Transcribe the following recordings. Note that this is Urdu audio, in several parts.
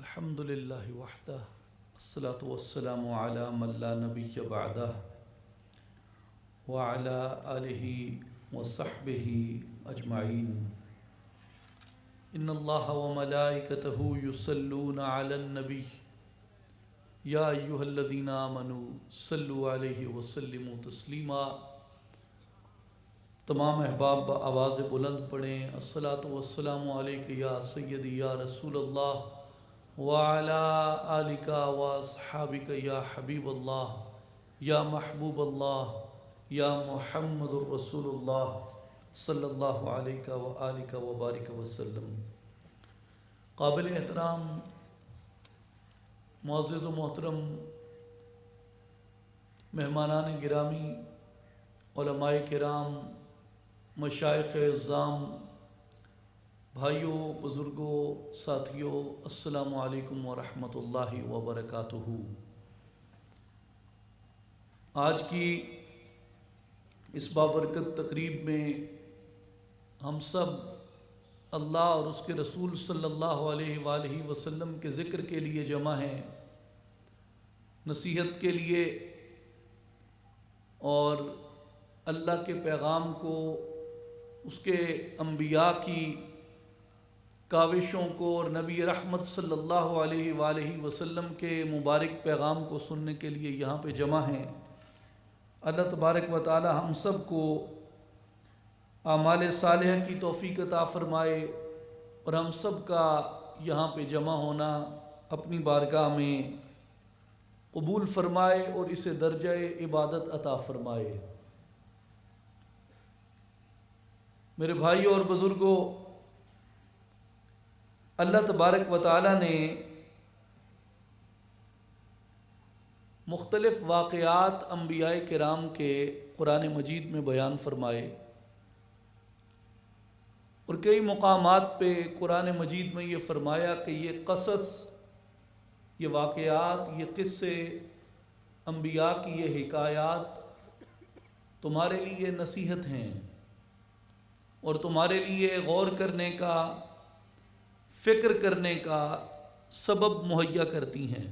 الحمد للہ وحدہ الصلاة والسلام علی من لا نبی بعدہ وعلی آلہ وصحبہ اجمعین ان اللہ وملائکتہ یصلون علی النبی یا ایہا الذین آمنوا صلوا علیہ وسلموا تسلیما۔ تمام احباب آواز بلند پڑھیں الصلاۃ والسلام علیک یا سیدی یا رسول اللہ وعلی آلک واصحابک یا حبیب اللہ یا محبوب اللہ یا محمد الرسول اللہ صلی اللہ علیہ وآلہ وبارک وسلم۔ قابل احترام معزز و محترم مہمانان گرامی، علماء کرام، مشائخ اعظام، بھائیوں، بزرگوں، ساتھیوں، السلام علیکم ورحمۃ اللہ وبرکاتہ۔ آج کی اس بابرکت تقریب میں ہم سب اللہ اور اس کے رسول صلی اللہ علیہ وآلہ وسلم کے ذکر کے لیے جمع ہیں، نصیحت کے لیے اور اللہ کے پیغام کو، اس کے انبیاء کی کاوشوں کو اور نبی رحمت صلی اللہ علیہ وآلہ وسلم کے مبارک پیغام کو سننے کے لیے یہاں پہ جمع ہیں۔ اللہ تبارک و تعالی ہم سب کو اعمال صالحہ کی توفیق عطا فرمائے اور ہم سب کا یہاں پہ جمع ہونا اپنی بارگاہ میں قبول فرمائے اور اسے درجہ عبادت عطا فرمائے۔ میرے بھائیوں اور بزرگوں، اللہ تبارک و تعالی نے مختلف واقعات انبیاء کرام کے قرآن مجید میں بیان فرمائے، اور کئی مقامات پہ قرآن مجید میں یہ فرمایا کہ یہ قصص، یہ واقعات، یہ قصے، انبیاء کی یہ حکایات تمہارے لیے نصیحت ہیں اور تمہارے لیے غور کرنے کا، فکر کرنے کا سبب مہیا کرتی ہیں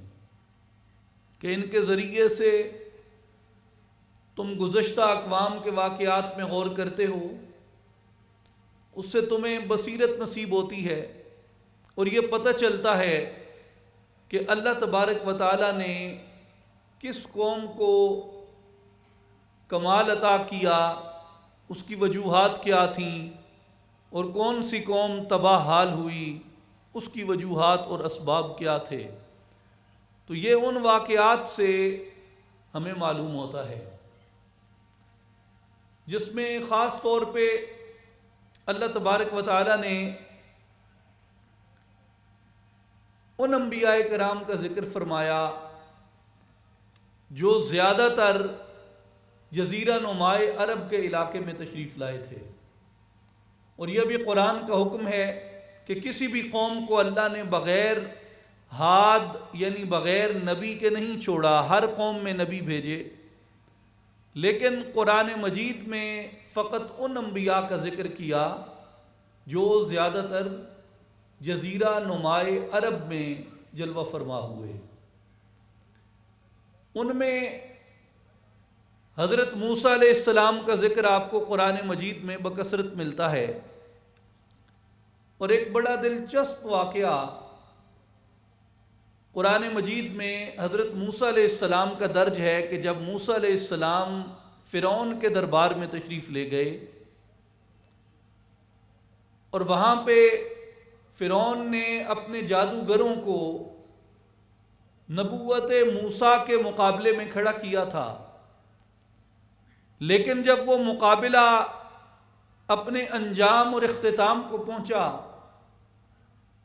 کہ ان کے ذریعے سے تم گزشتہ اقوام کے واقعات میں غور کرتے ہو، اس سے تمہیں بصیرت نصیب ہوتی ہے اور یہ پتہ چلتا ہے کہ اللہ تبارک و تعالی نے کس قوم کو کمال عطا کیا، اس کی وجوہات کیا تھیں، اور کون سی قوم تباہ حال ہوئی، اس کی وجوہات اور اسباب کیا تھے۔ تو یہ ان واقعات سے ہمیں معلوم ہوتا ہے، جس میں خاص طور پہ اللہ تبارک و تعالی نے ان انبیاء کرام کا ذکر فرمایا جو زیادہ تر جزیرہ نماء عرب کے علاقے میں تشریف لائے تھے، اور یہ بھی قرآن کا حکم ہے کہ کسی بھی قوم کو اللہ نے بغیر ہاد یعنی بغیر نبی کے نہیں چھوڑا، ہر قوم میں نبی بھیجے، لیکن قرآن مجید میں فقط ان انبیاء کا ذکر کیا جو زیادہ تر جزیرہ نماء عرب میں جلوہ فرما ہوئے۔ ان میں حضرت موسیٰ علیہ السلام کا ذکر آپ کو قرآن مجید میں بکثرت ملتا ہے، اور ایک بڑا دلچسپ واقعہ قرآن مجید میں حضرت موسیٰ علیہ السلام کا درج ہے کہ جب موسیٰ علیہ السلام فرعون کے دربار میں تشریف لے گئے اور وہاں پہ فرعون نے اپنے جادوگروں کو نبوت موسیٰ کے مقابلے میں کھڑا کیا تھا، لیکن جب وہ مقابلہ اپنے انجام اور اختتام کو پہنچا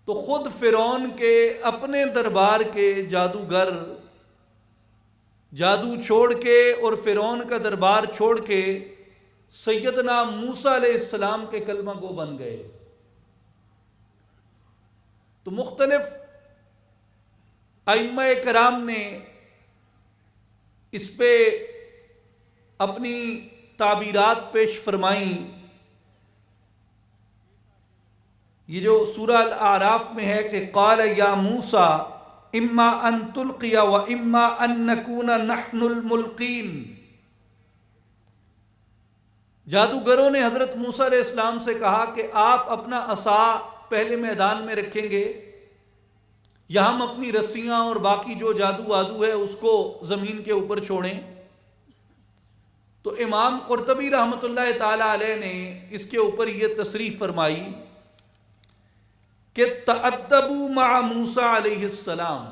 تو خود فرعون کے اپنے دربار کے جادوگر جادو چھوڑ کے اور فرعون کا دربار چھوڑ کے سیدنا موسیٰ علیہ السلام کے کلمہ گو بن گئے۔ تو مختلف ائمہ کرام نے اس پہ اپنی تعبیرات پیش فرمائیں یہ جو سورہ الاعراف میں ہے کہ قال یا موسیٰ اما ان تلقی و اما ان نکون نحن الملقین، جادوگروں نے حضرت موسیٰ علیہ السلام سے کہا کہ آپ اپنا عصا پہلے میدان میں رکھیں گے یا ہم اپنی رسیاں اور باقی جو جادو وادو ہے اس کو زمین کے اوپر چھوڑیں۔ تو امام قرطبی رحمۃ اللہ تعالی علیہ نے اس کے اوپر یہ تصریح فرمائی کہ تأدبوا مع موسیٰ علیہ السلام،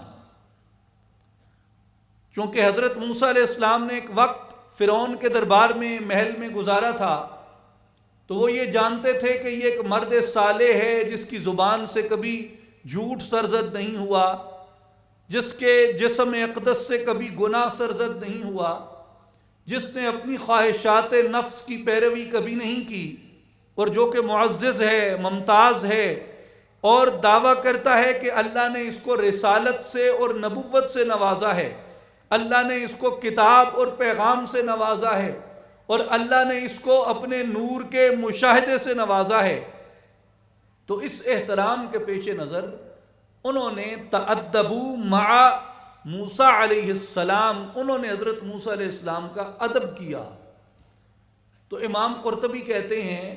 چونکہ حضرت موسیٰ علیہ السلام نے ایک وقت فرعون کے دربار میں محل میں گزارا تھا، تو وہ یہ جانتے تھے کہ یہ ایک مرد صالح ہے جس کی زبان سے کبھی جھوٹ سرزد نہیں ہوا، جس کے جسم اقدس سے کبھی گناہ سرزد نہیں ہوا، جس نے اپنی خواہشات نفس کی پیروی کبھی نہیں کی، اور جو کہ معزز ہے، ممتاز ہے، اور دعویٰ کرتا ہے کہ اللہ نے اس کو رسالت سے اور نبوت سے نوازا ہے، اللہ نے اس کو کتاب اور پیغام سے نوازا ہے، اور اللہ نے اس کو اپنے نور کے مشاہدے سے نوازا ہے۔ تو اس احترام کے پیش نظر انہوں نے تأدبوا مع موسیٰ علیہ السلام، انہوں نے حضرت موسیٰ علیہ السلام کا ادب کیا۔ تو امام قرطبی کہتے ہیں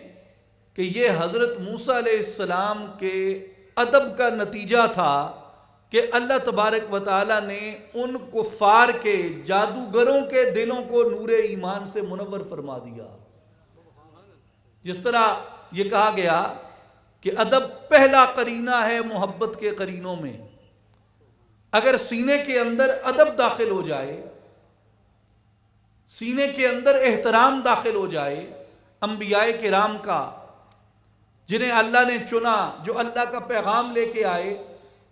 کہ یہ حضرت موسیٰ علیہ السلام کے ادب کا نتیجہ تھا کہ اللہ تبارک و تعالیٰ نے ان کفار کے، جادوگروں کے دلوں کو نور ایمان سے منور فرما دیا۔ جس طرح یہ کہا گیا کہ ادب پہلا قرینہ ہے محبت کے قرینوں میں، اگر سینے کے اندر ادب داخل ہو جائے، سینے کے اندر احترام داخل ہو جائے انبیاء کرام کا، جنہیں اللہ نے چنا، جو اللہ کا پیغام لے کے آئے،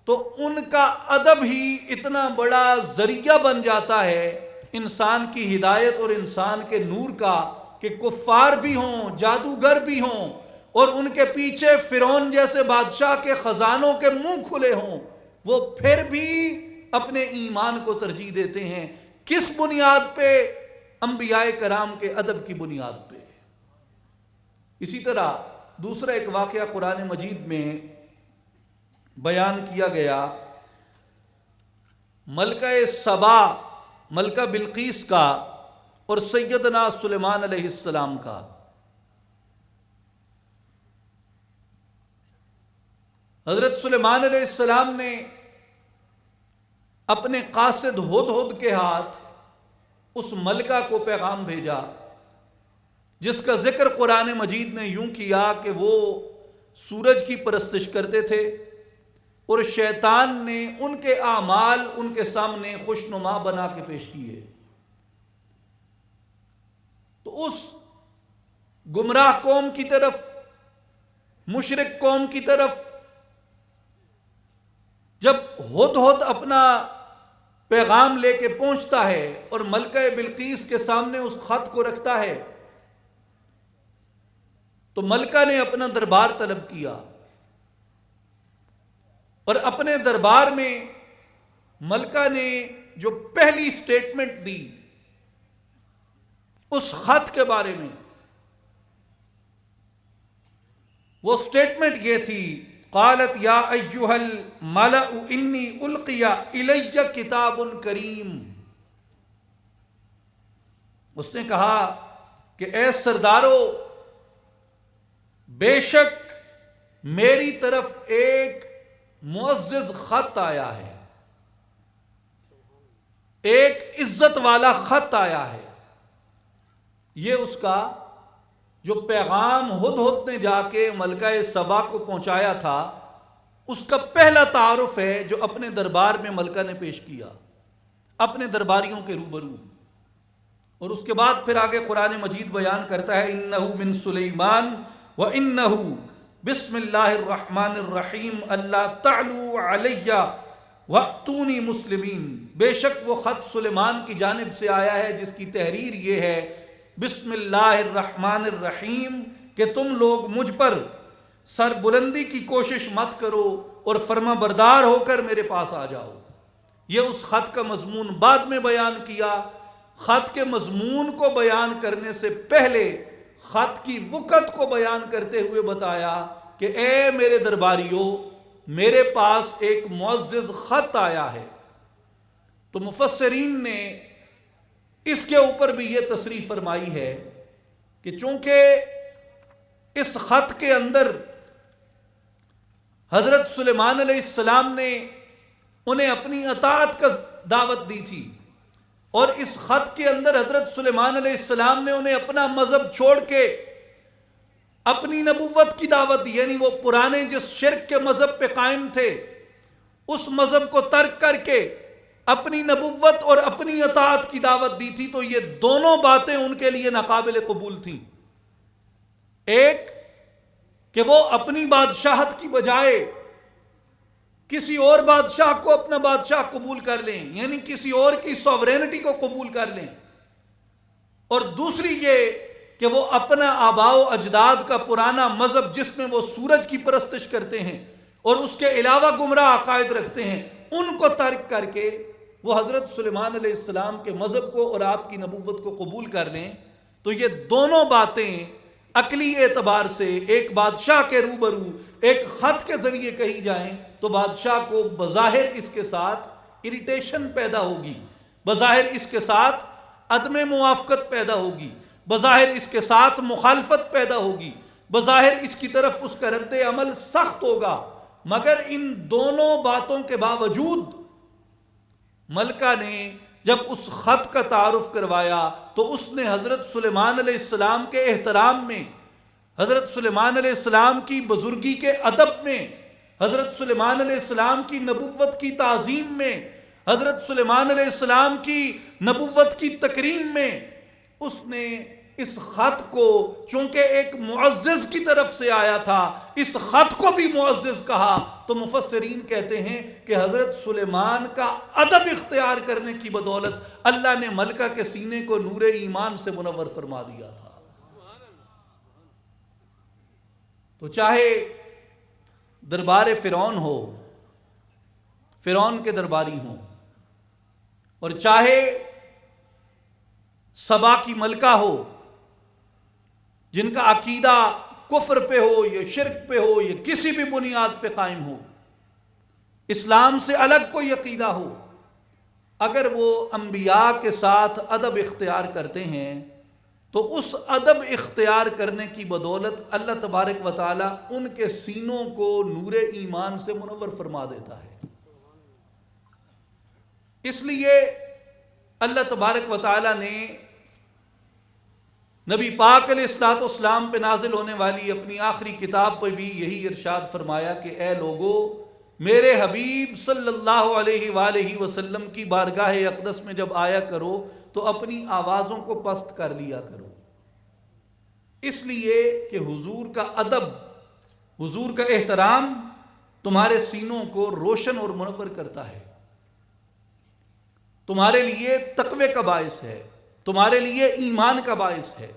تو ان کا ادب ہی اتنا بڑا ذریعہ بن جاتا ہے انسان کی ہدایت اور انسان کے نور کا، کہ کفار بھی ہوں، جادوگر بھی ہوں، اور ان کے پیچھے فرعون جیسے بادشاہ کے خزانوں کے منہ کھلے ہوں، وہ پھر بھی اپنے ایمان کو ترجیح دیتے ہیں۔ کس بنیاد پہ؟ انبیاء کرام کے ادب کی بنیاد پہ۔ اسی طرح دوسرا ایک واقعہ قرآن مجید میں بیان کیا گیا، ملکہ سبا، ملکہ بلقیس کا اور سیدنا سلیمان علیہ السلام کا۔ حضرت سلیمان علیہ السلام نے اپنے قاصد ہدہد کے ہاتھ اس ملکہ کو پیغام بھیجا، جس کا ذکر قرآن مجید نے یوں کیا کہ وہ سورج کی پرستش کرتے تھے، اور شیطان نے ان کے اعمال ان کے سامنے خوشنما بنا کے پیش کیے۔ تو اس گمراہ قوم کی طرف، مشرک قوم کی طرف جب ہدہد اپنا پیغام لے کے پہنچتا ہے اور ملکہ بلقیس کے سامنے اس خط کو رکھتا ہے، تو ملکہ نے اپنا دربار طلب کیا، اور اپنے دربار میں ملکہ نے جو پہلی سٹیٹمنٹ دی اس خط کے بارے میں، وہ سٹیٹمنٹ یہ تھی، قالت یا ایھا الملأ انی القی الی کتاب کریم۔ اس نے کہا کہ اے سردارو، بے شک میری طرف ایک معزز خط آیا ہے، ایک عزت والا خط آیا ہے۔ یہ اس کا جو پیغام ہدہد نے جا کے ملکہ سبا کو پہنچایا تھا، اس کا پہلا تعارف ہے جو اپنے دربار میں ملکہ نے پیش کیا اپنے درباریوں کے روبرو۔ اور اس کے بعد پھر آگے قرآن مجید بیان کرتا ہے، انہ من سلیمان وانہ بسم اللہ الرحمن الرحیم اللہ تعلوا علی واتونی مسلمین۔ بے شک وہ خط سلیمان کی جانب سے آیا ہے جس کی تحریر یہ ہے، بسم اللہ الرحمن الرحیم، کہ تم لوگ مجھ پر سر بلندی کی کوشش مت کرو اور فرما بردار ہو کر میرے پاس آ جاؤ۔ یہ اس خط کا مضمون بعد میں بیان کیا۔ خط کے مضمون کو بیان کرنے سے پہلے خط کی وقت کو بیان کرتے ہوئے بتایا کہ اے میرے درباریوں، میرے پاس ایک معزز خط آیا ہے. تو مفسرین نے اس کے اوپر بھی یہ تصریح فرمائی ہے کہ چونکہ اس خط کے اندر حضرت سلیمان علیہ السلام نے انہیں اپنی اطاعت کا دعوت دی تھی، اور اس خط کے اندر حضرت سلیمان علیہ السلام نے انہیں اپنا مذہب چھوڑ کے اپنی نبوت کی دعوت دی، یعنی وہ پرانے جس شرک کے مذہب پہ قائم تھے اس مذہب کو ترک کر کے اپنی نبوت اور اپنی اطاعت کی دعوت دی تھی. تو یہ دونوں باتیں ان کے لیے ناقابل قبول تھیں. ایک کہ وہ اپنی بادشاہت کی بجائے کسی اور بادشاہ کو اپنا بادشاہ قبول کر لیں، یعنی کسی اور کی سوورینٹی کو قبول کر لیں، اور دوسری یہ کہ وہ اپنا آباء و اجداد کا پرانا مذہب جس میں وہ سورج کی پرستش کرتے ہیں اور اس کے علاوہ گمراہ عقائد رکھتے ہیں ان کو ترک کر کے وہ حضرت سلیمان علیہ السلام کے مذہب کو اور آپ کی نبوت کو قبول کر لیں. تو یہ دونوں باتیں عقلی اعتبار سے ایک بادشاہ کے روبرو ایک خط کے ذریعے کہی جائیں تو بادشاہ کو بظاہر اس کے ساتھ اریٹیشن پیدا ہوگی، بظاہر اس کے ساتھ عدم موافقت پیدا ہوگی، بظاہر اس کے ساتھ مخالفت پیدا ہوگی، بظاہر اس کی طرف اس کا رد عمل سخت ہوگا. مگر ان دونوں باتوں کے باوجود ملکہ نے جب اس خط کا تعارف کروایا تو اس نے حضرت سلیمان علیہ السلام کے احترام میں، حضرت سلیمان علیہ السلام کی بزرگی کے ادب میں، حضرت سلیمان علیہ السلام کی نبوت کی تعظیم میں، حضرت سلیمان علیہ السلام کی نبوت کی تکریم میں اس نے اس خط کو، چونکہ ایک معزز کی طرف سے آیا تھا، اس خط کو بھی معزز کہا. تو مفسرین کہتے ہیں کہ حضرت سلیمان کا ادب اختیار کرنے کی بدولت اللہ نے ملکہ کے سینے کو نور ایمان سے منور فرما دیا تھا. تو چاہے دربار فرعون ہو، فرعون کے درباری ہوں، اور چاہے سبا کی ملکہ ہو جن کا عقیدہ کفر پہ ہو یا شرک پہ ہو یا کسی بھی بنیاد پہ قائم ہو، اسلام سے الگ کوئی عقیدہ ہو، اگر وہ انبیاء کے ساتھ ادب اختیار کرتے ہیں تو اس ادب اختیار کرنے کی بدولت اللہ تبارک و تعالی ان کے سینوں کو نور ایمان سے منور فرما دیتا ہے. اس لیے اللہ تبارک و تعالی نے نبی پاک علیہ الصلوۃ والسلام پہ نازل ہونے والی اپنی آخری کتاب پہ بھی یہی ارشاد فرمایا کہ اے لوگو، میرے حبیب صلی اللہ علیہ وآلہ وسلم کی بارگاہ اقدس میں جب آیا کرو تو اپنی آوازوں کو پست کر لیا کرو، اس لیے کہ حضور کا ادب، حضور کا احترام تمہارے سینوں کو روشن اور منور کرتا ہے، تمہارے لیے تقوی کا باعث ہے، تمہارے لیے ایمان کا باعث ہے.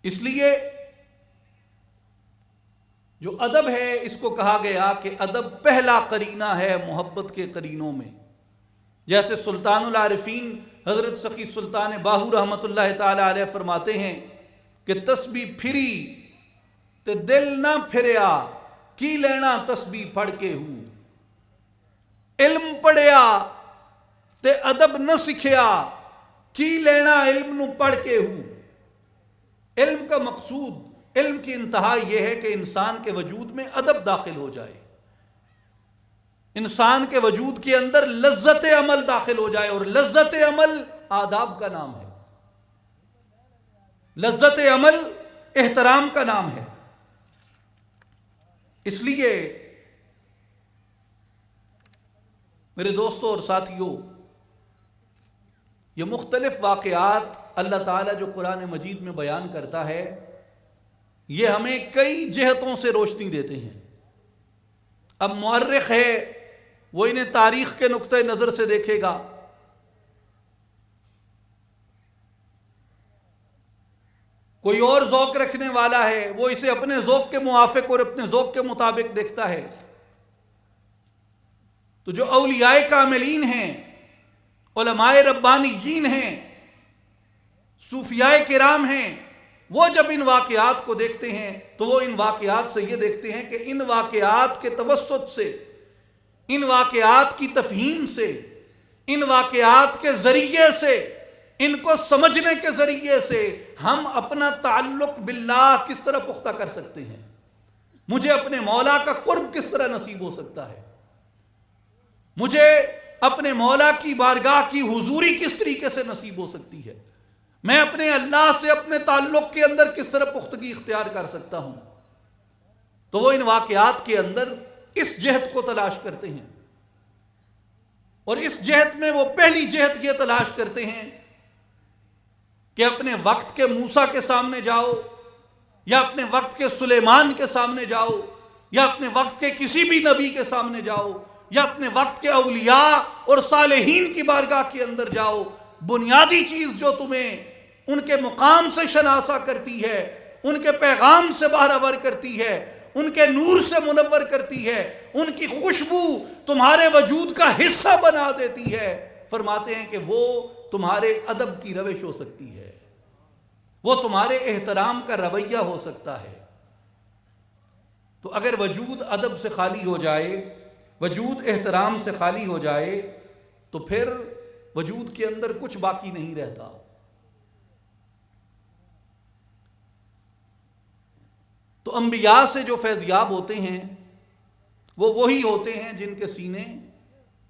اس لیے جو ادب ہے اس کو کہا گیا کہ ادب پہلا قرینہ ہے محبت کے قرینوں میں. جیسے سلطان العارفین حضرت سخی سلطان باہو رحمت اللہ تعالی علیہ فرماتے ہیں کہ تسبیح پھری تے دل نہ پھریا، کی لینا تسبیح پڑھ کے ہوں، علم پڑھیا تے ادب نہ سکھیا، کی لینا علم نو پڑھ کے ہوں. علم کا مقصود، علم کی انتہا یہ ہے کہ انسان کے وجود میں ادب داخل ہو جائے، انسان کے وجود کے اندر لذت عمل داخل ہو جائے، اور لذت عمل آداب کا نام ہے، لذت عمل احترام کا نام ہے. اس لیے میرے دوستوں اور ساتھیوں، یہ مختلف واقعات اللہ تعالیٰ جو قرآن مجید میں بیان کرتا ہے یہ ہمیں کئی جہتوں سے روشنی دیتے ہیں. اب مورخ ہے وہ انہیں تاریخ کے نقطۂ نظر سے دیکھے گا، کوئی اور ذوق رکھنے والا ہے وہ اسے اپنے ذوق کے موافق اور اپنے ذوق کے مطابق دیکھتا ہے. تو جو اولیاء کاملین ہیں، علماء ربانیین ہیں، صوفیاء کرام ہیں، وہ جب ان واقعات کو دیکھتے ہیں تو وہ ان واقعات سے یہ دیکھتے ہیں کہ ان واقعات کے توسط سے، ان واقعات کی تفہیم سے، ان واقعات کے ذریعے سے، ان کو سمجھنے کے ذریعے سے ہم اپنا تعلق باللہ کس طرح پختہ کر سکتے ہیں، مجھے اپنے مولا کا قرب کس طرح نصیب ہو سکتا ہے، مجھے اپنے مولا کی بارگاہ کی حضوری کس طریقے سے نصیب ہو سکتی ہے، میں اپنے اللہ سے اپنے تعلق کے اندر کس طرح پختگی اختیار کر سکتا ہوں۔ تو وہ ان واقعات کے اندر اس جہت کو تلاش کرتے ہیں، اور اس جہت میں وہ پہلی جہت یہ تلاش کرتے ہیں کہ اپنے وقت کے موسیٰ کے سامنے جاؤ، یا اپنے وقت کے سلیمان کے سامنے جاؤ، یا اپنے وقت کے کسی بھی نبی کے سامنے جاؤ، یا اپنے وقت کے اولیاء اور صالحین کی بارگاہ کے اندر جاؤ، بنیادی چیز جو تمہیں ان کے مقام سے شناسا کرتی ہے، ان کے پیغام سے باہر کرتی ہے، ان کے نور سے منور کرتی ہے، ان کی خوشبو تمہارے وجود کا حصہ بنا دیتی ہے، فرماتے ہیں کہ وہ تمہارے ادب کی روش ہو سکتی ہے، وہ تمہارے احترام کا رویہ ہو سکتا ہے۔ تو اگر وجود ادب سے خالی ہو جائے، وجود احترام سے خالی ہو جائے، تو پھر وجود کے اندر کچھ باقی نہیں رہتا۔ تو انبیاء سے جو فیضیاب ہوتے ہیں وہ وہی ہوتے ہیں جن کے سینے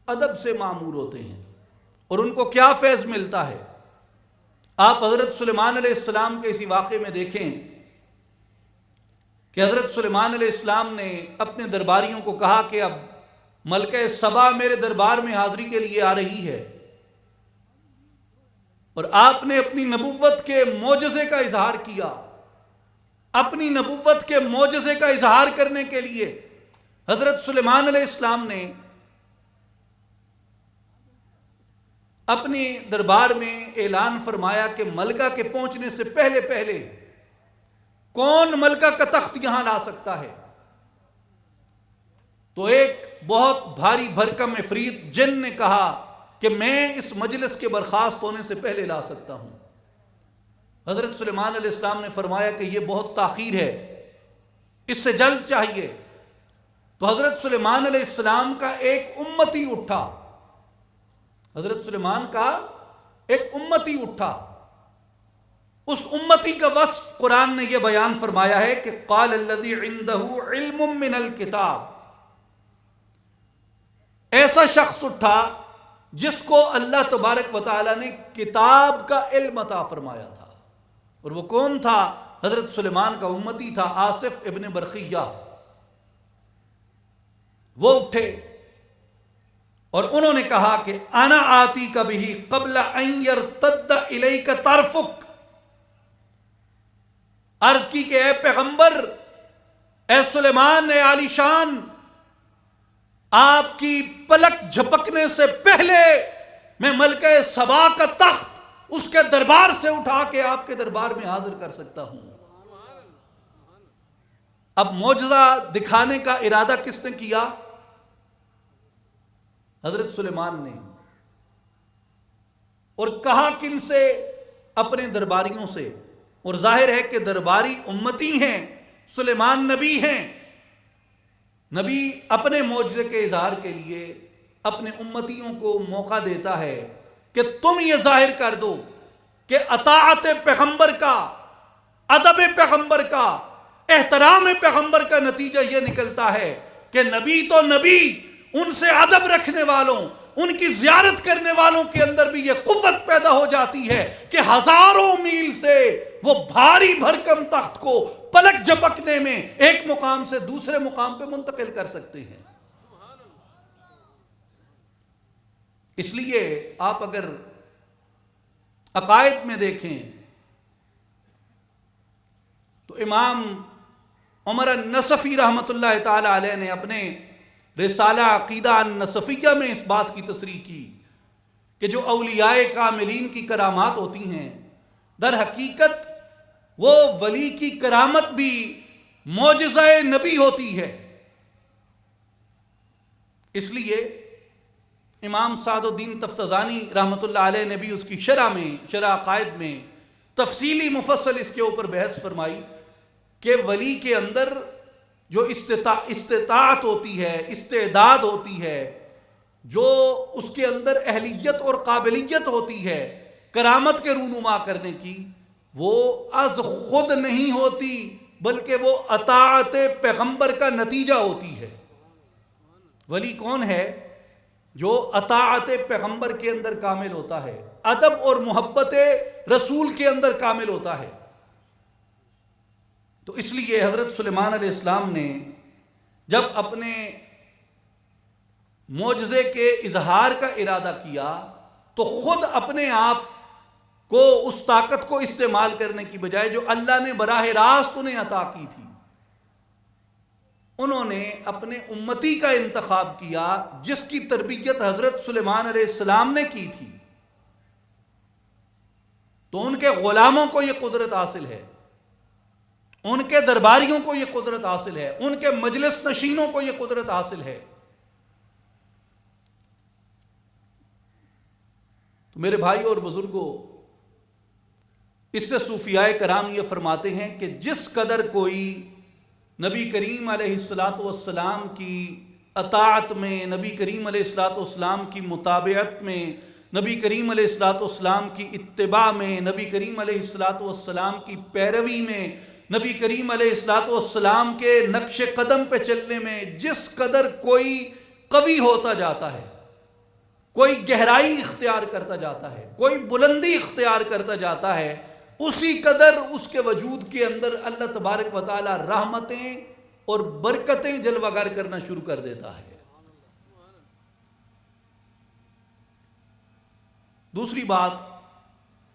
ادب سے معمور ہوتے ہیں، اور ان کو کیا فیض ملتا ہے؟ آپ حضرت سلیمان علیہ السلام کے اسی واقعے میں دیکھیں کہ حضرت سلیمان علیہ السلام نے اپنے درباریوں کو کہا کہ اب ملکہ سبا میرے دربار میں حاضری کے لیے آ رہی ہے، اور آپ نے اپنی نبوت کے معجزے کا اظہار کیا۔ اپنی نبوت کے معجزے کا اظہار کرنے کے لیے حضرت سلیمان علیہ السلام نے اپنے دربار میں اعلان فرمایا کہ ملکہ کے پہنچنے سے پہلے پہلے کون ملکہ کا تخت یہاں لا سکتا ہے؟ تو ایک بہت بھاری بھرکم عفریت جن نے کہا کہ میں اس مجلس کے برخاست ہونے سے پہلے لا سکتا ہوں۔ حضرت سلیمان علیہ السلام نے فرمایا کہ یہ بہت تاخیر ہے، اس سے جلد چاہیے۔ تو حضرت سلیمان علیہ السلام کا ایک امتی اٹھا، حضرت سلیمان کا ایک امتی اٹھا، اس امتی کا وصف قرآن نے یہ بیان فرمایا ہے کہ قال الذی عنده علم من الکتاب، ایسا شخص اٹھا جس کو اللہ تبارک و تعالی نے کتاب کا علم عطا فرمایا تھا، اور وہ کون تھا؟ حضرت سلیمان کا امتی تھا آصف ابن برقیہ۔ وہ اٹھے اور انہوں نے کہا کہ انا آتی کا بھی قبل ان یرتد الیک طرفک، عرض کی کہ اے پیغمبر، اے سلیمان، اے عالی شان، آپ کی پلک جھپکنے سے پہلے میں ملکہ سبا کا تخت اس کے دربار سے اٹھا کے آپ کے دربار میں حاضر کر سکتا ہوں۔ اب معجزہ دکھانے کا ارادہ کس نے کیا؟ حضرت سلیمان نے، اور کہا کن سے؟ اپنے درباریوں سے، اور ظاہر ہے کہ درباری امتی ہیں، سلیمان نبی ہیں، نبی اپنے معجزے کے اظہار کے لیے اپنے امتیوں کو موقع دیتا ہے کہ تم یہ ظاہر کر دو کہ اطاعت پیغمبر کا، ادب پیغمبر کا، احترام پیغمبر کا نتیجہ یہ نکلتا ہے کہ نبی تو نبی، ان سے ادب رکھنے والوں، ان کی زیارت کرنے والوں کے اندر بھی یہ قوت پیدا ہو جاتی ہے کہ ہزاروں میل سے وہ بھاری بھرکم تخت کو پلک جھپکنے میں ایک مقام سے دوسرے مقام پہ منتقل کر سکتے ہیں۔ اس لیے آپ اگر عقائد میں دیکھیں تو امام عمر النصفی رحمۃ اللہ تعالی علیہ نے اپنے رسالہ عقیدہ النصفیہ میں اس بات کی تصریح کی کہ جو اولیاء کاملین کی کرامات ہوتی ہیں، در حقیقت وہ ولی کی کرامت بھی معجزہ نبی ہوتی ہے۔ اس لیے امام سعد الدین تفتزانی رحمۃ اللہ علیہ نے بھی اس کی شرح عقائد میں تفصیلی مفصل اس کے اوپر بحث فرمائی کہ ولی کے اندر جو استطاعت ہوتی ہے، استعداد ہوتی ہے، جو اس کے اندر اہلیت اور قابلیت ہوتی ہے کرامت کے رونما کرنے کی، وہ از خود نہیں ہوتی بلکہ وہ اطاعت پیغمبر کا نتیجہ ہوتی ہے۔ ولی کون ہے؟ جو اطاعت پیغمبر کے اندر کامل ہوتا ہے، ادب اور محبت رسول کے اندر کامل ہوتا ہے۔ تو اس لیے حضرت سلیمان علیہ السلام نے جب اپنے معجزے کے اظہار کا ارادہ کیا تو خود اپنے آپ کو اس طاقت کو استعمال کرنے کی بجائے جو اللہ نے براہ راست انہیں عطا کی تھی، انہوں نے اپنے امتی کا انتخاب کیا جس کی تربیت حضرت سلیمان علیہ السلام نے کی تھی۔ تو ان کے غلاموں کو یہ قدرت حاصل ہے، ان کے درباریوں کو یہ قدرت حاصل ہے، ان کے مجلس نشینوں کو یہ قدرت حاصل ہے۔ تو میرے بھائی اور بزرگوں، اس سے صوفیاء کرام یہ فرماتے ہیں کہ جس قدر کوئی نبی کریم علیہ السلام کی اطاعت میں، نبی کریم علیہ السلام کی متابعت میں، نبی کریم علیہ السلام کی اتباع میں، نبی کریم علیہ السلام کی پیروی میں، نبی کریم علیہ السلام کے نقش قدم پہ چلنے میں جس قدر کوئی قوی ہوتا جاتا ہے، کوئی گہرائی اختیار کرتا جاتا ہے، کوئی بلندی اختیار کرتا جاتا ہے، اسی قدر اس کے وجود کے اندر اللہ تبارک و تعالی رحمتیں اور برکتیں جلوہ گر کرنا شروع کر دیتا ہے۔ دوسری بات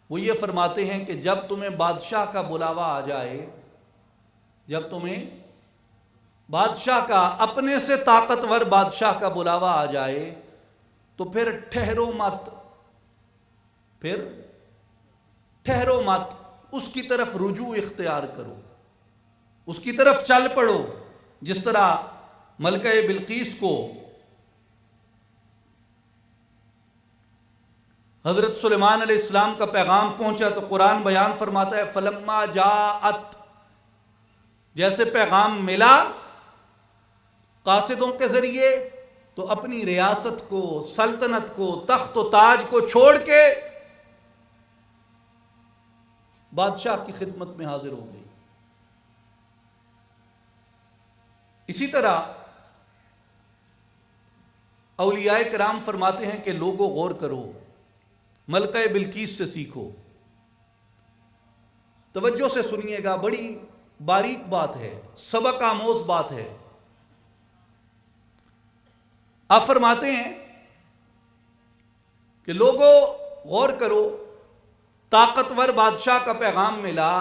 وہ یہ فرماتے ہیں کہ جب تمہیں بادشاہ کا بلاوا آ جائے، جب تمہیں بادشاہ کا، اپنے سے طاقتور بادشاہ کا بلاوا آ جائے تو پھر ٹھہرو مت، پھر ٹھہرو مت، اس کی طرف رجوع اختیار کرو، اس کی طرف چل پڑو۔ جس طرح ملکہ بلقیس کو حضرت سلیمان علیہ السلام کا پیغام پہنچا تو قرآن بیان فرماتا ہے فلما جاءت، جیسے پیغام ملا قاصدوں کے ذریعے تو اپنی ریاست کو، سلطنت کو، تخت و تاج کو چھوڑ کے بادشاہ کی خدمت میں حاضر ہو گئی۔ اسی طرح اولیاء کرام فرماتے ہیں کہ لوگوں غور کرو، ملکہ بلقیس سے سیکھو۔ توجہ سے سنیے گا، بڑی باریک بات ہے، سبق آموز بات ہے۔ آپ فرماتے ہیں کہ لوگوں غور کرو، طاقتور بادشاہ کا پیغام ملا،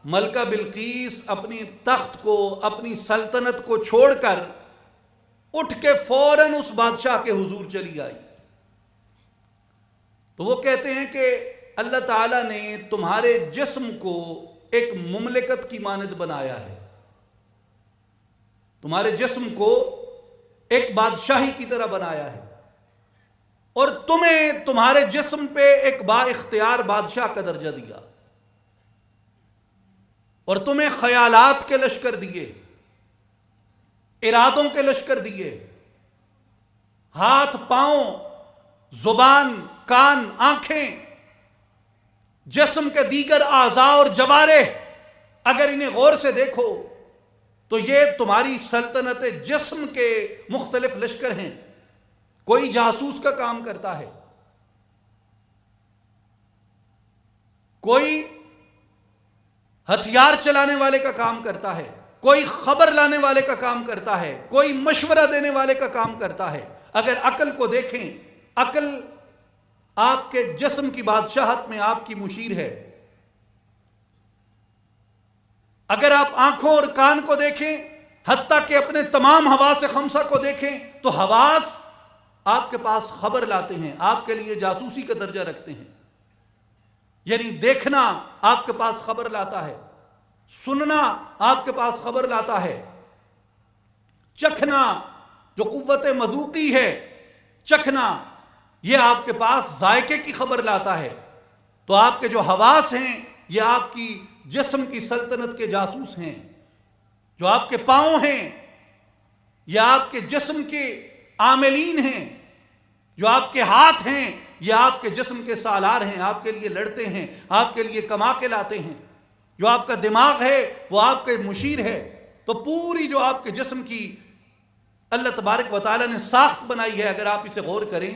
ملکہ بلقیس اپنی تخت کو، اپنی سلطنت کو چھوڑ کر اٹھ کے فوراً اس بادشاہ کے حضور چلی آئی۔ تو وہ کہتے ہیں کہ اللہ تعالیٰ نے تمہارے جسم کو ایک مملکت کی مانند بنایا ہے، تمہارے جسم کو ایک بادشاہی کی طرح بنایا ہے، اور تمہیں تمہارے جسم پہ ایک با اختیار بادشاہ کا درجہ دیا، اور تمہیں خیالات کے لشکر دیے، ارادوں کے لشکر دیے، ہاتھ پاؤں، زبان، کان، آنکھیں، جسم کے دیگر اعضاء اور جوارح، اگر انہیں غور سے دیکھو تو یہ تمہاری سلطنت جسم کے مختلف لشکر ہیں۔ کوئی جاسوس کا کام کرتا ہے، کوئی ہتھیار چلانے والے کا کام کرتا ہے، کوئی خبر لانے والے کا کام کرتا ہے، کوئی مشورہ دینے والے کا کام کرتا ہے۔ اگر عقل کو دیکھیں، عقل آپ کے جسم کی بادشاہت میں آپ کی مشیر ہے۔ اگر آپ آنکھوں اور کان کو دیکھیں، حتیٰ کہ اپنے تمام حواس خمسہ کو دیکھیں، تو حواس آپ کے پاس خبر لاتے ہیں، آپ کے لیے جاسوسی کا درجہ رکھتے ہیں۔ یعنی دیکھنا آپ کے پاس خبر لاتا ہے، سننا آپ کے پاس خبر لاتا ہے، چکھنا جو قوت مذوقی ہے، چکھنا یہ آپ کے پاس ذائقے کی خبر لاتا ہے۔ تو آپ کے جو حواس ہیں یہ آپ کی جسم کی سلطنت کے جاسوس ہیں. جو آپ کے پاؤں ہیں یہ آپ کے جسم کے عاملین ہیں. جو آپ کے ہاتھ ہیں یہ آپ کے جسم کے سالار ہیں، آپ کے لیے لڑتے ہیں، آپ کے لیے کما کے لاتے ہیں. جو آپ کا دماغ ہے وہ آپ کے مشیر ہے. تو پوری جو آپ کے جسم کی اللہ تبارک و تعالیٰ نے ساخت بنائی ہے، اگر آپ اسے غور کریں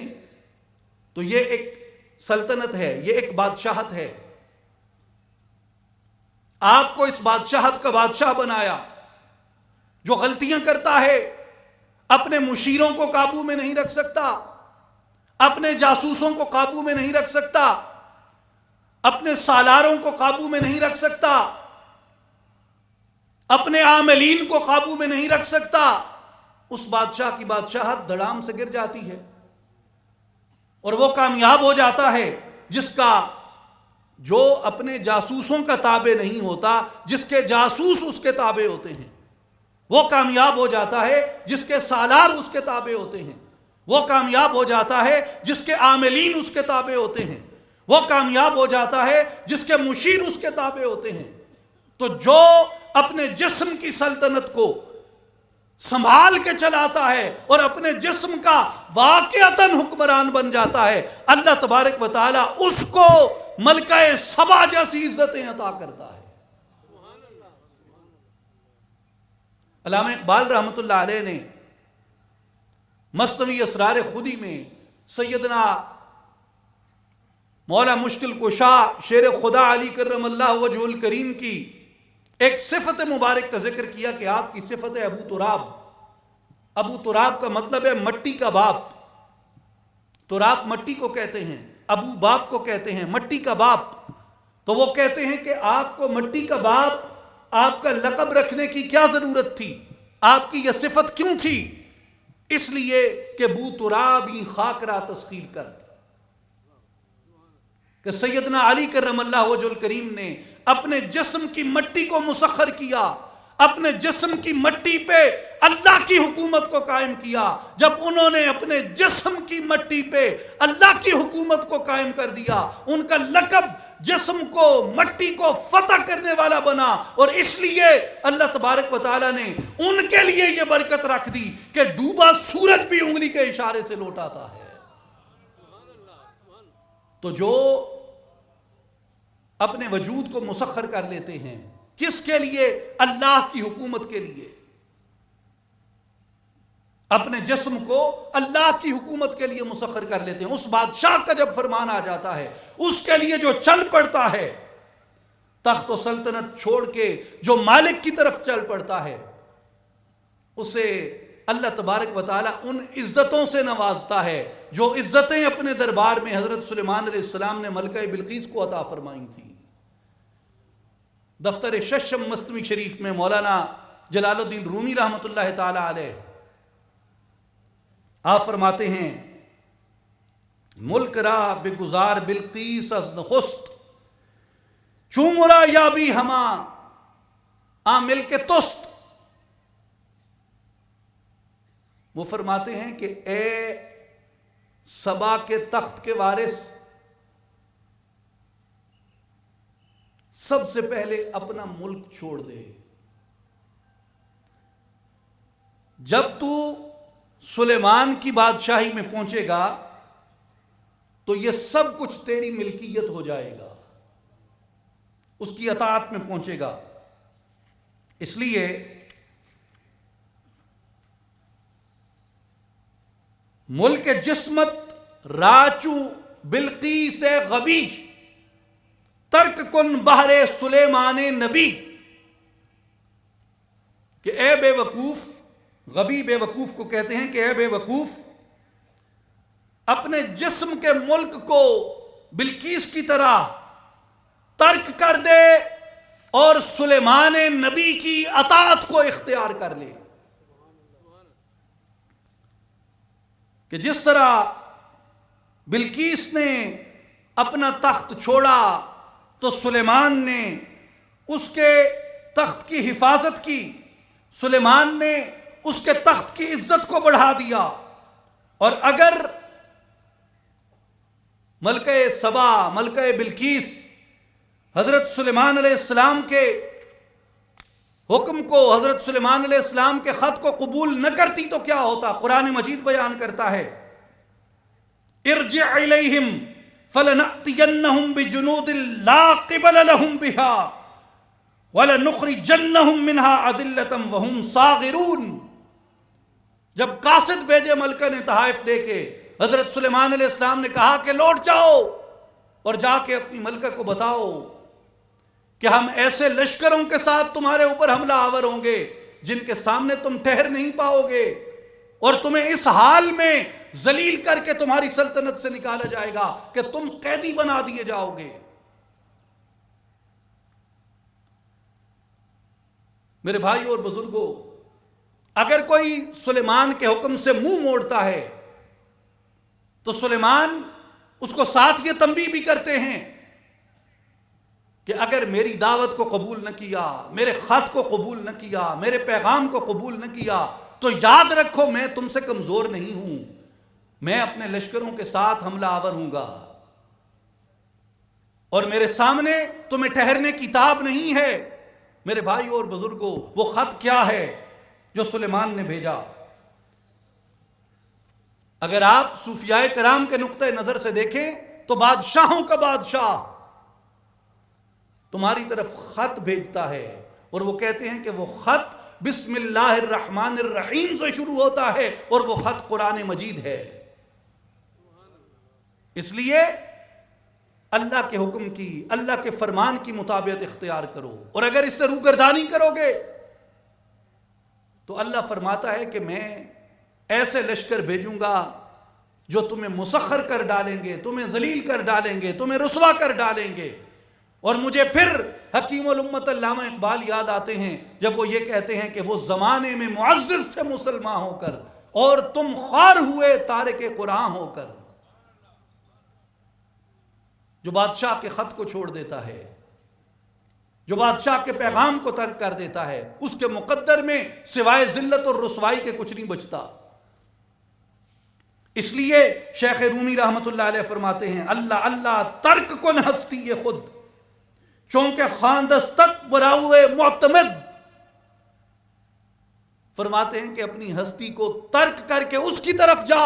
تو یہ ایک سلطنت ہے، یہ ایک بادشاہت ہے. آپ کو اس بادشاہت کا بادشاہ بنایا. جو غلطیاں کرتا ہے اپنے مشیروں کو قابو میں نہیں رکھ سکتا، اپنے جاسوسوں کو قابو میں نہیں رکھ سکتا، اپنے سالاروں کو قابو میں نہیں رکھ سکتا، اپنے عاملین کو قابو میں نہیں رکھ سکتا، اس بادشاہ کی بادشاہت دڑام سے گر جاتی ہے. اور وہ کامیاب ہو جاتا ہے جس کا جو اپنے جاسوسوں کا تابع نہیں ہوتا، جس کے جاسوس اس کے تابع ہوتے ہیں. وہ کامیاب ہو جاتا ہے جس کے سالار اس کے تابع ہوتے ہیں. وہ کامیاب ہو جاتا ہے جس کے عاملین اس کے تابع ہوتے ہیں. وہ کامیاب ہو جاتا ہے جس کے مشیر اس کے تابع ہوتے ہیں. تو جو اپنے جسم کی سلطنت کو سنبھال کے چلاتا ہے اور اپنے جسم کا واقعتاً حکمران بن جاتا ہے، اللہ تبارک و تعالی اس کو ملکہ سبا جیسی عزتیں عطا کرتا ہے. علامہ اقبال رحمۃ اللہ علیہ نے مثنوی اسرار خودی میں سیدنا مولا مشکل کشا شیر خدا علی کرم اللہ وجہ الکریم کی ایک صفت مبارک کا ذکر کیا کہ آپ کی صفت ہے ابو تراب. ابو تراب کا مطلب ہے مٹی کا باپ. تراب مٹی کو کہتے ہیں، ابو باپ کو کہتے ہیں، مٹی کا باپ. تو وہ کہتے ہیں کہ آپ کو مٹی کا باپ آپ کا لقب رکھنے کی کیا ضرورت تھی، آپ کی یہ صفت کیوں تھی؟ اس لیے کہ بو ترابی خاک را تسخیر کرد، کہ سیدنا علی کرم اللہ وجہ الکریم نے اپنے جسم کی مٹی کو مسخر کیا، اپنے جسم کی مٹی پہ اللہ کی حکومت کو قائم کیا. جب انہوں نے اپنے جسم کی مٹی پہ اللہ کی حکومت کو قائم کر دیا، ان کا لقب جسم کو مٹی کو فتح کرنے والا بنا. اور اس لیے اللہ تبارک و تعالیٰ نے ان کے لیے یہ برکت رکھ دی کہ ڈوبا سورج بھی انگلی کے اشارے سے لوٹاتا ہے. تو جو اپنے وجود کو مسخر کر لیتے ہیں، کس کے لیے؟ اللہ کی حکومت کے لیے. اپنے جسم کو اللہ کی حکومت کے لیے مسخر کر لیتے ہیں. اس بادشاہ کا جب فرمان آ جاتا ہے، اس کے لیے جو چل پڑتا ہے، تخت و سلطنت چھوڑ کے جو مالک کی طرف چل پڑتا ہے، اسے اللہ تبارک و تعالیٰ ان عزتوں سے نوازتا ہے جو عزتیں اپنے دربار میں حضرت سلیمان علیہ السلام نے ملکہ بلقیس کو عطا فرمائی تھی. دفتر ششم مثنوی شریف میں مولانا جلال الدین رومی رحمۃ اللہ تعالی علیہ آپ فرماتے ہیں، ملک را بگزار بلقیس از نخست چومرا یا بھی ہما عامل کے تست. وہ فرماتے ہیں کہ اے سبا کے تخت کے وارث، سب سے پہلے اپنا ملک چھوڑ دے. جب تو سلیمان کی بادشاہی میں پہنچے گا تو یہ سب کچھ تیری ملکیت ہو جائے گا، اس کی اطاعت میں پہنچے گا. اس لیے ملک جسمت راچو بلقیس غبیش ترک کن بہر سلیمان نبی، کہ اے بے وقوف، غبی بے وقوف کو کہتے ہیں کہ اے بے وقوف، اپنے جسم کے ملک کو بلقیس کی طرح ترک کر دے اور سلیمان نبی کی اطاعت کو اختیار کر لے. کہ جس طرح بلقیس نے اپنا تخت چھوڑا تو سلیمان نے اس کے تخت کی حفاظت کی، سلیمان نے اس کے تخت کی عزت کو بڑھا دیا. اور اگر ملکہ سبا، ملکہ بلقیس حضرت سلیمان علیہ السلام کے حکم کو، حضرت سلیمان علیہ السلام کے خط کو قبول نہ کرتی تو کیا ہوتا؟ قرآن مجید بیان کرتا ہے ارجع الیہم فلنأتینہم بجنود لا قبل لہم بہا وَلَنُخْرِجَنَّهُمْ مِنْهَا أَذِلَّةً وَهُمْ صَاغِرُونَ۔ جب قاصد بھیجے ملکہ نے تحائف دے کے، حضرت سلیمان علیہ السلام نے کہا کہ لوٹ جاؤ اور جا کے اپنی ملکہ کو بتاؤ کہ ہم ایسے لشکروں کے ساتھ تمہارے اوپر حملہ آور ہوں گے جن کے سامنے تم ٹھہر نہیں پاؤ گے، اور تمہیں اس حال میں ذلیل کر کے تمہاری سلطنت سے نکالا جائے گا کہ تم قیدی بنا دیے جاؤ گے۔ میرے بھائی اور بزرگوں، اگر کوئی سلیمان کے حکم سے منہ موڑتا ہے تو سلیمان اس کو ساتھ یہ تنبیہ بھی کرتے ہیں کہ اگر میری دعوت کو قبول نہ کیا، میرے خط کو قبول نہ کیا، میرے پیغام کو قبول نہ کیا تو یاد رکھو میں تم سے کمزور نہیں ہوں، میں اپنے لشکروں کے ساتھ حملہ آور ہوں گا، اور میرے سامنے تمہیں ٹھہرنے کی تاب نہیں ہے۔ میرے بھائی اور بزرگوں، وہ خط کیا ہے جو سلیمان نے بھیجا؟ اگر آپ صوفیاء کرام کے نقطہ نظر سے دیکھیں تو بادشاہوں کا بادشاہ تمہاری طرف خط بھیجتا ہے، اور وہ کہتے ہیں کہ وہ خط بسم اللہ الرحمن الرحیم سے شروع ہوتا ہے، اور وہ خط قرآن مجید ہے۔ اس لیے اللہ کے حکم کی، اللہ کے فرمان کی مطابقت اختیار کرو، اور اگر اس سے روگردانی کرو گے تو اللہ فرماتا ہے کہ میں ایسے لشکر بھیجوں گا جو تمہیں مسخر کر ڈالیں گے، تمہیں ذلیل کر ڈالیں گے، تمہیں رسوا کر ڈالیں گے۔ اور مجھے پھر حکیم الامت علامہ اقبال یاد آتے ہیں جب وہ یہ کہتے ہیں کہ وہ زمانے میں معزز تھے مسلمان ہو کر، اور تم خوار ہوئے تارک قرآن ہو کر۔ جو بادشاہ کے خط کو چھوڑ دیتا ہے، جو بادشاہ کے پیغام کو ترک کر دیتا ہے، اس کے مقدر میں سوائے ذلت اور رسوائی کے کچھ نہیں بچتا۔ اس لیے شیخ رومی رحمت اللہ علیہ فرماتے ہیں اللہ اللہ ترک کن ہستی خود چونکہ خاندستت براؤے معتمد۔ فرماتے ہیں کہ اپنی ہستی کو ترک کر کے اس کی طرف جا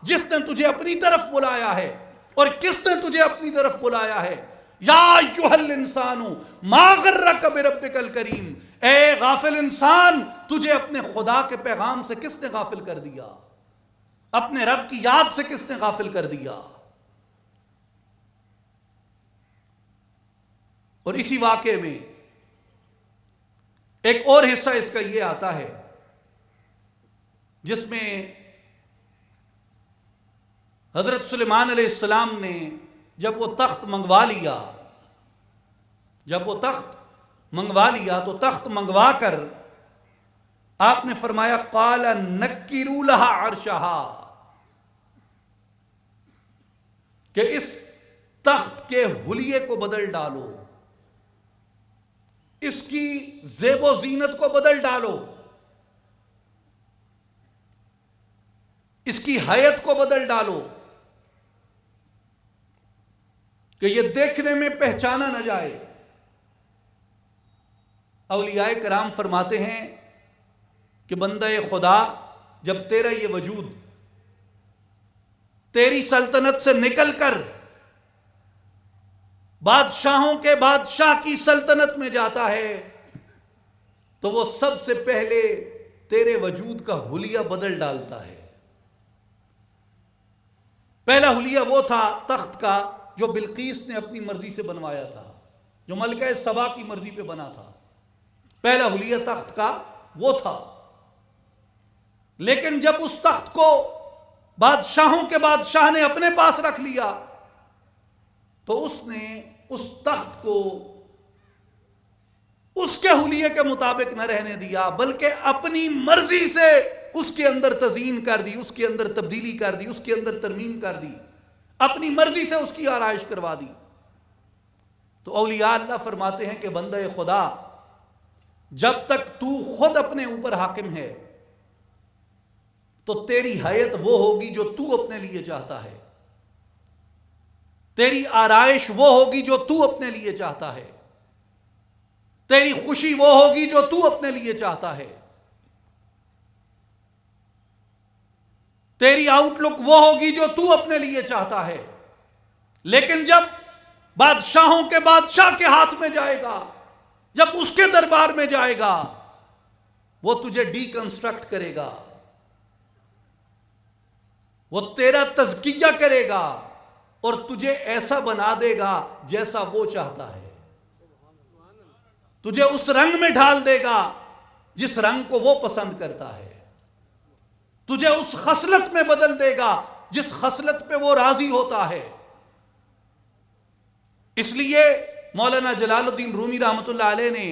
جس نے تجھے اپنی طرف بلایا ہے۔ اور کس نے تجھے اپنی طرف بلایا ہے؟ یا ایھا الانسان ما غرک بربک الکریم، اے غافل انسان، تجھے اپنے خدا کے پیغام سے کس نے غافل کر دیا؟ اپنے رب کی یاد سے کس نے غافل کر دیا؟ اور اسی واقعے میں ایک اور حصہ اس کا یہ آتا ہے جس میں حضرت سلیمان علیہ السلام نے جب وہ تخت منگوا لیا تو تخت منگوا کر آپ نے فرمایا قال نکروا لها عرشها، کہ اس تخت کے حلیے کو بدل ڈالو، اس کی زیب و زینت کو بدل ڈالو، اس کی حیت کو بدل ڈالو کہ یہ دیکھنے میں پہچانا نہ جائے۔ اولیاء کرام فرماتے ہیں کہ بندہ خدا، جب تیرا یہ وجود تیری سلطنت سے نکل کر بادشاہوں کے بادشاہ کی سلطنت میں جاتا ہے تو وہ سب سے پہلے تیرے وجود کا حلیہ بدل ڈالتا ہے۔ پہلا حلیہ وہ تھا تخت کا جو بلقیس نے اپنی مرضی سے بنوایا تھا، جو ملکہ سبا کی مرضی پہ بنا تھا۔ پہلا حلیہ تخت کا وہ تھا، لیکن جب اس تخت کو بادشاہوں کے بادشاہ نے اپنے پاس رکھ لیا تو اس نے اس تخت کو اس کے حلیے کے مطابق نہ رہنے دیا، بلکہ اپنی مرضی سے اس کے اندر تزئین کر دی، اس کے اندر تبدیلی کر دی، اس کے اندر ترمیم کر دی، اپنی مرضی سے اس کی آرائش کروا دی۔ تو اولیاء اللہ فرماتے ہیں کہ بندہ خدا، جب تک تو خود اپنے اوپر حاکم ہے تو تیری حیت وہ ہوگی جو تو اپنے لیے چاہتا ہے، تیری آرائش وہ ہوگی جو تو اپنے لیے چاہتا ہے، تیری خوشی وہ ہوگی جو تو اپنے لیے چاہتا ہے، تیری آؤٹ لک وہ ہوگی جو تو اپنے لیے چاہتا ہے۔ لیکن جب بادشاہوں کے بادشاہ کے ہاتھ میں جائے گا، جب اس کے دربار میں جائے گا، وہ تجھے ڈی کنسٹرکٹ کرے گا، وہ تیرا تزکیہ کرے گا اور تجھے ایسا بنا دے گا جیسا وہ چاہتا ہے، تجھے اس رنگ میں ڈھال دے گا جس رنگ کو وہ پسند کرتا ہے، تجھے اس خصلت میں بدل دے گا جس خصلت پہ وہ راضی ہوتا ہے۔ اس لیے مولانا جلال الدین رومی رحمۃ اللہ علیہ نے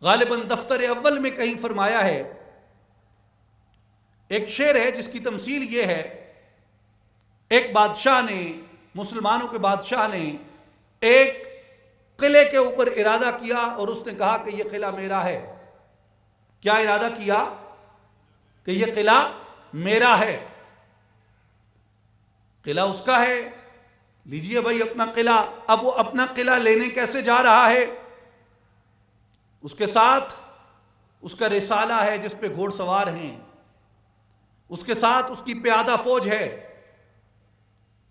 غالباً دفتر اول میں کہیں فرمایا ہے، ایک شعر ہے جس کی تمثیل یہ ہے، ایک بادشاہ نے، مسلمانوں کے بادشاہ نے ایک قلعے کے اوپر ارادہ کیا اور اس نے کہا کہ یہ قلعہ میرا ہے۔ کیا ارادہ کیا؟ کہ یہ قلعہ میرا ہے، قلعہ اس کا ہے، لیجئے بھائی اپنا قلعہ۔ اب وہ اپنا قلعہ لینے کیسے جا رہا ہے؟ اس کے ساتھ اس کا رسالہ ہے جس پہ گھوڑ سوار ہیں، اس کے ساتھ اس کی پیادہ فوج ہے،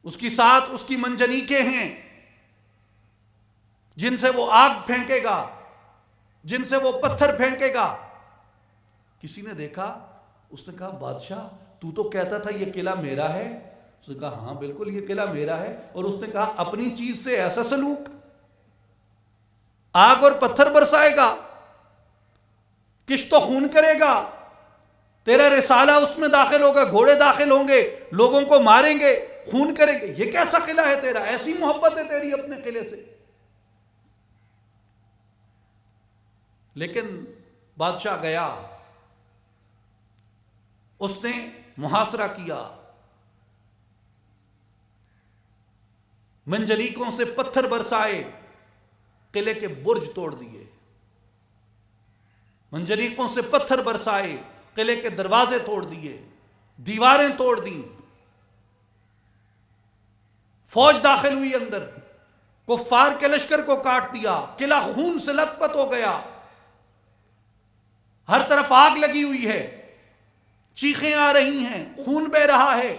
اس کی ساتھ اس کی منجنیقیں ہیں جن سے وہ آگ پھینکے گا، جن سے وہ پتھر پھینکے گا۔ کسی نے دیکھا، اس نے کہا بادشاہ تو کہتا تھا یہ قلعہ میرا ہے۔ اس نے کہا ہاں بالکل یہ قلعہ میرا ہے۔ اور اس نے کہا اپنی چیز سے ایسا سلوک، آگ اور پتھر برسائے گا، کشت و خون کرے گا، تیرا رسالہ اس میں داخل ہوگا، گھوڑے داخل ہوں گے، لوگوں کو ماریں گے، خون کریں گے، یہ کیسا قلعہ ہے تیرا؟ ایسی محبت ہے تیری اپنے قلعے سے؟ لیکن بادشاہ گیا، اس نے محاصرہ کیا، منجنیقوں سے پتھر برسائے، قلعے کے برج توڑ دیے، منجنیقوں سے پتھر برسائے، قلعے کے دروازے توڑ دیے، دیواریں توڑ دیں، فوج داخل ہوئی اندر، کفار کے لشکر کو کاٹ دیا، قلعہ خون سے لت پت ہو گیا، ہر طرف آگ لگی ہوئی ہے، چیخیں آ رہی ہیں، خون بہہ رہا ہے،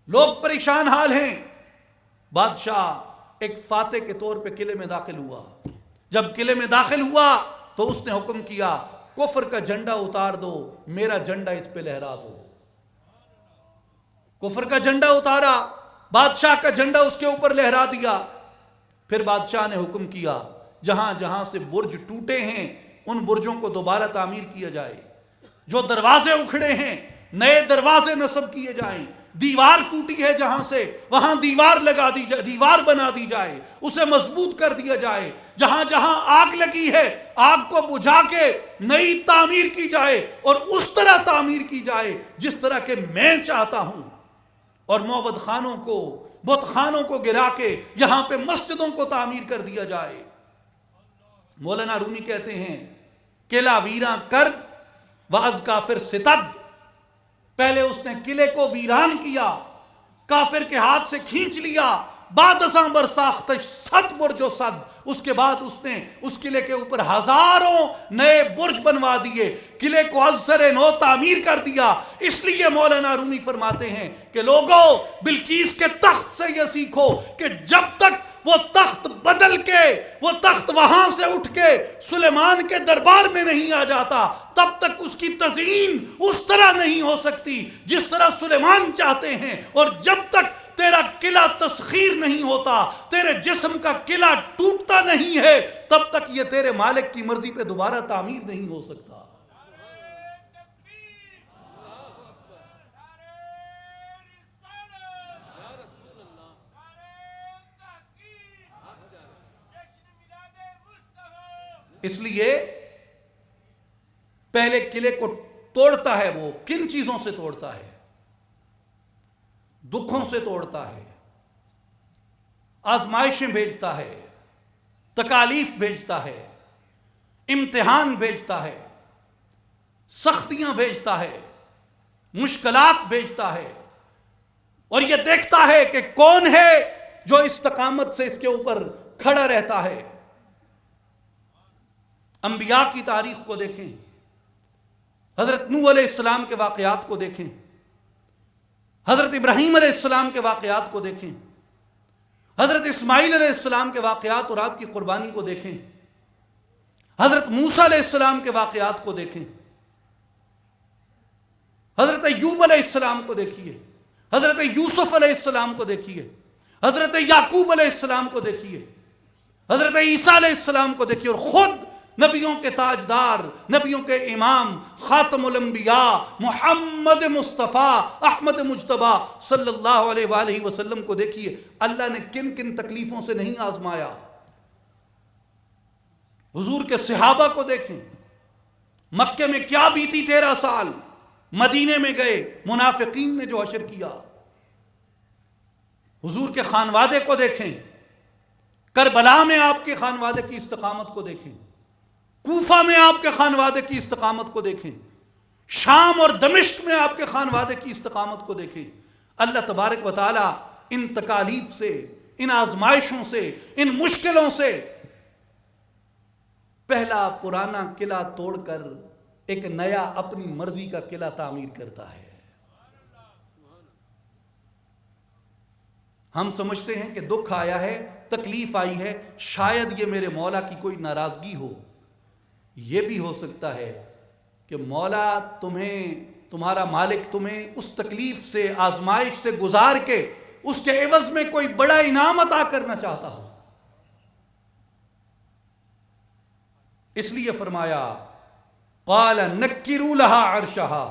لوگ پریشان حال ہیں۔ بادشاہ ایک فاتح کے طور پہ قلعے میں داخل ہوا۔ جب قلعے میں داخل ہوا تو اس نے حکم کیا کفر کا جھنڈا اتار دو، میرا جھنڈا اس پہ لہرا دو۔ کفر کا جھنڈا اتارا، بادشاہ کا جھنڈا اس کے اوپر لہرا دیا۔ پھر بادشاہ نے حکم کیا جہاں جہاں سے برج ٹوٹے ہیں ان برجوں کو دوبارہ تعمیر کیا جائے، جو دروازے اکھڑے ہیں نئے دروازے نصب کیے جائیں، دیوار ٹوٹی ہے جہاں سے وہاں دیوار لگا دی جائے، دیوار بنا دی جائے، اسے مضبوط کر دیا جائے، جہاں جہاں آگ لگی ہے آگ کو بجھا کے نئی تعمیر کی جائے اور اس طرح تعمیر کی جائے جس طرح کہ میں چاہتا ہوں، اور معبد خانوں کو، بت خانوں کو گرا کے یہاں پہ مسجدوں کو تعمیر کر دیا جائے۔ مولانا رومی کہتے ہیں قلعہ ویراں کرد و از کافر ستد، پہلے اس نے قلعے کو ویران کیا، کافر کے ہاتھ سے کھینچ لیا، بعد ازاں بر ساختش صد برج و صد، اس کے بعد اس نے اس قلعے کے اوپر ہزاروں نئے برج بنوا دیے، قلعے کو از سر نو تعمیر کر دیا۔ اس لیے مولانا رومی فرماتے ہیں کہ لوگوں بلقیس کے تخت سے یہ سیکھو کہ جب تک وہ تخت بدل کے، وہ تخت وہاں سے اٹھ کے سلیمان کے دربار میں نہیں آ جاتا، تب تک اس کی تزئین اس طرح نہیں ہو سکتی جس طرح سلیمان چاہتے ہیں، اور جب تک تیرا قلعہ تسخیر نہیں ہوتا، تیرے جسم کا قلعہ ٹوٹتا نہیں ہے، تب تک یہ تیرے مالک کی مرضی پہ دوبارہ تعمیر نہیں ہو سکتا۔ اس لیے پہلے قلعے کو توڑتا ہے، وہ کن چیزوں سے توڑتا ہے؟ دکھوں سے توڑتا ہے، آزمائشیں بھیجتا ہے، تکالیف بھیجتا ہے، امتحان بھیجتا ہے، سختیاں بھیجتا ہے، مشکلات بھیجتا ہے، اور یہ دیکھتا ہے کہ کون ہے جو استقامت سے اس کے اوپر کھڑا رہتا ہے۔ انبیاء کی تاریخ کو دیکھیں، حضرت نوح علیہ السلام کے واقعات کو دیکھیں، حضرت ابراہیم علیہ السلام کے واقعات کو دیکھیں، حضرت اسماعیل علیہ السلام کے واقعات اور آپ کی قربانی کو دیکھیں، حضرت موسیٰ علیہ السلام کے واقعات کو دیکھیں، حضرت ایوب علیہ السلام کو دیکھیے، حضرت یوسف علیہ السلام کو دیکھیے، حضرت یعقوب علیہ السلام کو دیکھیے، حضرت عیسیٰ علیہ السلام کو دیکھیے، اور خود نبیوں کے تاجدار، نبیوں کے امام، خاتم الانبیاء محمد مصطفیٰ احمد مجتبیٰ صلی اللہ علیہ وآلہ وسلم کو دیکھیے، اللہ نے کن کن تکلیفوں سے نہیں آزمایا۔ حضور کے صحابہ کو دیکھیں، مکے میں کیا بیتی 13 سال، مدینے میں گئے، منافقین نے جو حشر کیا۔ حضور کے خانوادے کو دیکھیں، کربلا میں آپ کے خانوادے کی استقامت کو دیکھیں، کوفہ میں آپ کے خانوادے کی استقامت کو دیکھیں، شام اور دمشق میں آپ کے خانوادے کی استقامت کو دیکھیں۔ اللہ تبارک و تعالی ان تکالیف سے، ان آزمائشوں سے، ان مشکلوں سے پہلا پرانا قلعہ توڑ کر ایک نیا اپنی مرضی کا قلعہ تعمیر کرتا ہے۔ ہم سمجھتے ہیں کہ دکھ آیا ہے، تکلیف آئی ہے، شاید یہ میرے مولا کی کوئی ناراضگی ہو۔ یہ بھی ہو سکتا ہے کہ مولا تمہارا مالک تمہیں اس تکلیف سے، آزمائش سے گزار کے اس کے عوض میں کوئی بڑا انعام عطا کرنا چاہتا ہو۔ اس لیے فرمایا قال نکروا لها عرشها،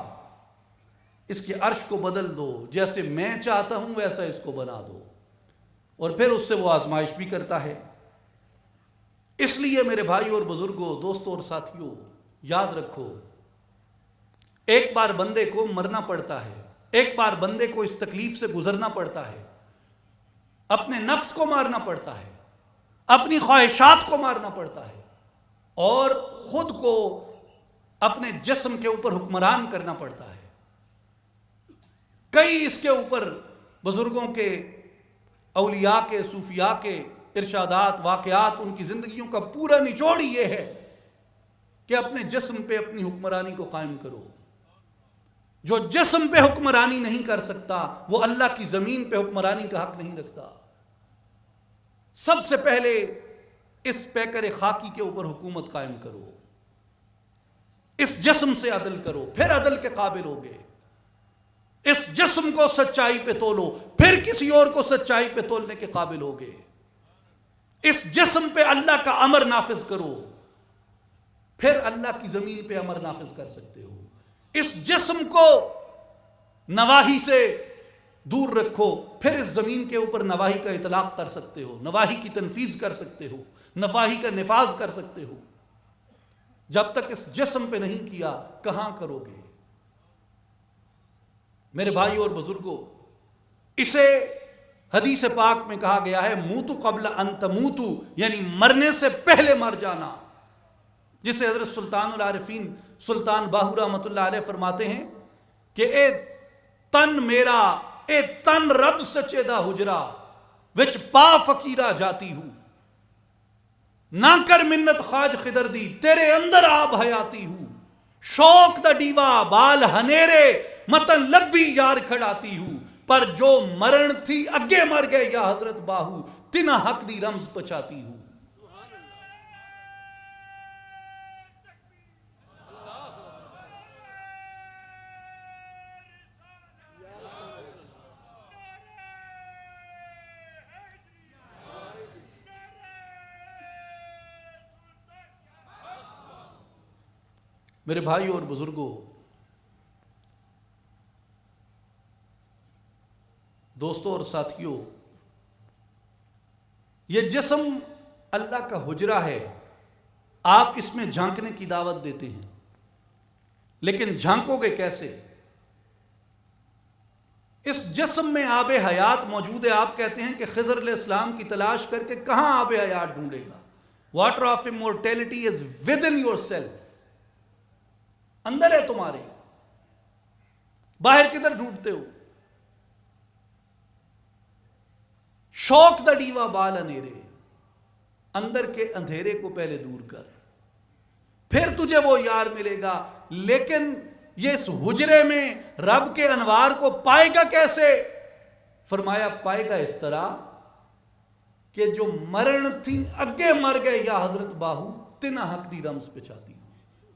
اس کے عرش کو بدل دو، جیسے میں چاہتا ہوں ویسا اس کو بنا دو، اور پھر اس سے وہ آزمائش بھی کرتا ہے۔ اس لیے میرے بھائیوں اور بزرگوں، دوستوں اور ساتھیوں، یاد رکھو، ایک بار بندے کو مرنا پڑتا ہے، ایک بار بندے کو اس تکلیف سے گزرنا پڑتا ہے، اپنے نفس کو مارنا پڑتا ہے، اپنی خواہشات کو مارنا پڑتا ہے، اور خود کو اپنے جسم کے اوپر حکمران کرنا پڑتا ہے۔ کئی اس کے اوپر بزرگوں کے، اولیاء کے، صوفیاء کے ارشادات، واقعات، ان کی زندگیوں کا پورا نچوڑ یہ ہے کہ اپنے جسم پہ اپنی حکمرانی کو قائم کرو۔ جو جسم پہ حکمرانی نہیں کر سکتا وہ اللہ کی زمین پہ حکمرانی کا حق نہیں رکھتا۔ سب سے پہلے اس پیکر خاکی کے اوپر حکومت قائم کرو، اس جسم سے عدل کرو، پھر عدل کے قابل ہوگے۔ اس جسم کو سچائی پہ تولو، پھر کسی اور کو سچائی پہ تولنے کے قابل ہوگے۔ اس جسم پہ اللہ کا امر نافذ کرو، پھر اللہ کی زمین پہ امر نافذ کر سکتے ہو۔ اس جسم کو نواہی سے دور رکھو، پھر اس زمین کے اوپر نواہی کا اطلاق کر سکتے ہو، نواہی کی تنفیذ کر سکتے ہو، نواہی کا نفاذ کر سکتے ہو۔ جب تک اس جسم پہ نہیں کیا کہاں کرو گے؟ میرے بھائیوں اور بزرگوں، اسے حدیث پاک میں کہا گیا ہے موتو قبل ان تموتو، یعنی مرنے سے پہلے مر جانا، جسے حضرت سلطان العارفین سلطان باہو رحمۃ اللہ علیہ فرماتے ہیں کہ اے تن میرا، اے تن رب سچے دا حجرا وچ پا فقیرہ جاتی ہوں، نہ کر منت خواج خدر دی، تیرے اندر آب حیاتی ہوں، شوق دا ڈیوا بال ہنیرے متن لبی یار کھڑاتی ہوں، پر جو مرن تھی اگے مر گئے یا حضرت باہو، تنا حق دی رمز پچاتی ہوں۔ میرے بھائیوں اور بزرگوں، دوستوں اور ساتھیوں، یہ جسم اللہ کا حجرہ ہے، آپ اس میں جھانکنے کی دعوت دیتے ہیں، لیکن جھانکو گے کیسے؟ اس جسم میں آب حیات موجود ہے۔ آپ کہتے ہیں کہ خضر علیہ السلام کی تلاش کر کے کہاں آب حیات ڈھونڈے گا؟ Water of immortality is within yourself, اندر ہے تمہارے، باہر کدھر ڈھونڈتے ہو؟ شوق دا ڈیوا بال انیرے، اندر کے اندھیرے کو پہلے دور کر، پھر تجھے وہ یار ملے گا۔ لیکن یہ اس حجرے میں رب کے انوار کو پائے گا کیسے؟ فرمایا پائے گا اس طرح کہ جو مرن تھی اگے مر گئے یا حضرت باہو تنا حق دی رمز پہ چاہتی،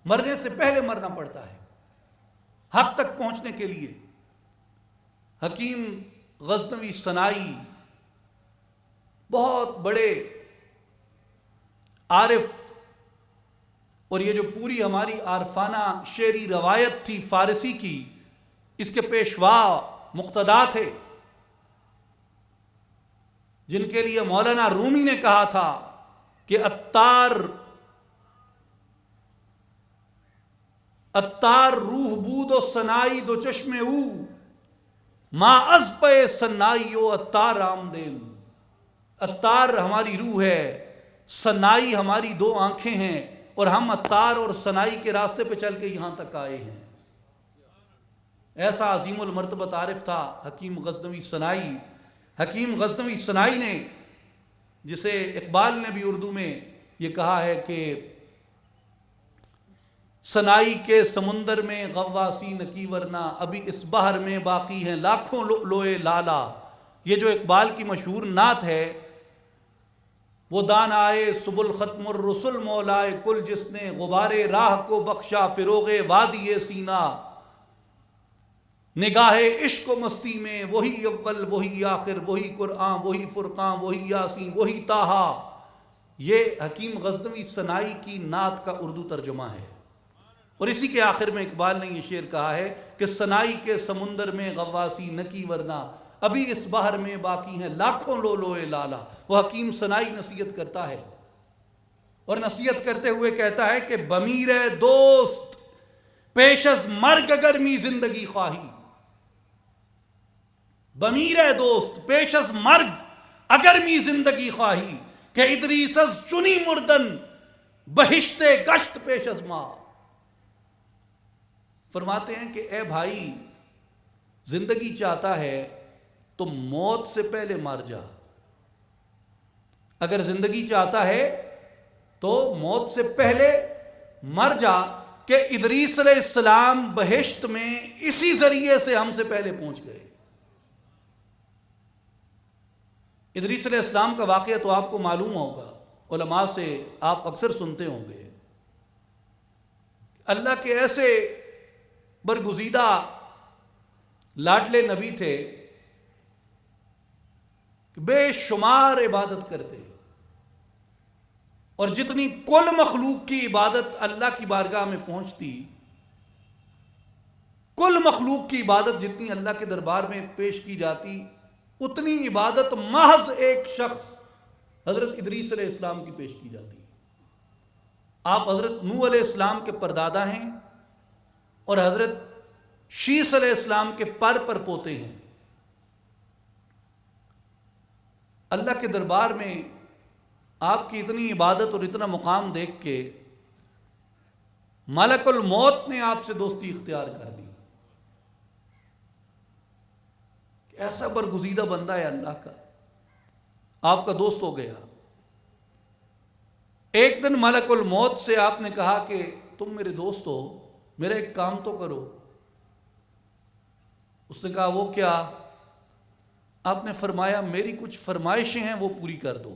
مرنے سے پہلے مرنا پڑتا ہے حق تک پہنچنے کے لیے۔ حکیم غزنوی سنائی بہت بڑے عارف، اور یہ جو پوری ہماری عارفانہ شعری روایت تھی فارسی کی، اس کے پیشوا مقتدا تھے، جن کے لیے مولانا رومی نے کہا تھا کہ اتار روح بود و سنائی دو چشم او، ما از پہ سنائی و اتار آمدین۔ اتار ہماری روح ہے، سنائی ہماری دو آنکھیں ہیں، اور ہم اتار اور سنائی کے راستے پہ چل کے یہاں تک آئے ہیں۔ ایسا عظیم المرتبت عارف تھا حکیم غزنوی سنائی۔ حکیم غزنوی سنائی نے، جسے اقبال نے بھی اردو میں یہ کہا ہے کہ سنائی کے سمندر میں غواصی نکی ورنہ، ابھی اس بحر میں باقی ہیں لاکھوں لؤلؤے لالا۔ یہ جو اقبال کی مشہور نعت ہے، وہ دان آئے سبل ختم الرسل مولائے کل، جس نے غبار راہ کو بخشا فروغ وادی سینا، نگاہ عشق و مستی میں وہی اول وہی آخر، وہی قرآن وہی فرقان وہی یاسین وہی طٰہٰ۔ یہ حکیم غزنوی سنائی کی نعت کا اردو ترجمہ ہے، اور اسی کے آخر میں اقبال نے یہ شعر کہا ہے کہ سنائی کے سمندر میں غواصی نکی ورنہ، ابھی اس بحر میں باقی ہیں لاکھوں لؤلؤے لالا۔ وہ حکیم سنائی نصیحت کرتا ہے، اور نصیحت کرتے ہوئے کہتا ہے کہ بمیر دوست پیش از مرگ اگر می زندگی خواہی، بمیر دوست پیش از مرگ اگر می زندگی خواہی، کہ ادریس از چنی مردن بہشت گشت پیش از ما۔ فرماتے ہیں کہ اے بھائی، زندگی چاہتا ہے تو موت سے پہلے مر جا، اگر زندگی چاہتا ہے تو موت سے پہلے مر جا، کہ ادریس علیہ السلام بہشت میں اسی ذریعے سے ہم سے پہلے پہنچ گئے۔ ادریس علیہ السلام کا واقعہ تو آپ کو معلوم ہوگا، علماء سے آپ اکثر سنتے ہوں گے۔ اللہ کے ایسے برگزیدہ لاڈلے نبی تھے کہ بے شمار عبادت کرتے، اور جتنی کل مخلوق کی عبادت اللہ کی بارگاہ میں پہنچتی، کل مخلوق کی عبادت جتنی اللہ کے دربار میں پیش کی جاتی، اتنی عبادت محض ایک شخص حضرت ادریس علیہ السلام کی پیش کی جاتی۔ آپ حضرت نوح علیہ السلام کے پردادا ہیں، اور حضرت شیس علیہ السلام کے پر پوتے ہیں۔ اللہ کے دربار میں آپ کی اتنی عبادت اور اتنا مقام دیکھ کے ملک الموت نے آپ سے دوستی اختیار کر لی۔ ایسا برگزیدہ بندہ ہے اللہ کا، آپ کا دوست ہو گیا۔ ایک دن ملک الموت سے آپ نے کہا کہ تم میرے دوست ہو، میرا ایک کام تو کرو۔ اس نے کہا وہ کیا؟ آپ نے فرمایا میری کچھ فرمائشیں ہیں وہ پوری کر دو۔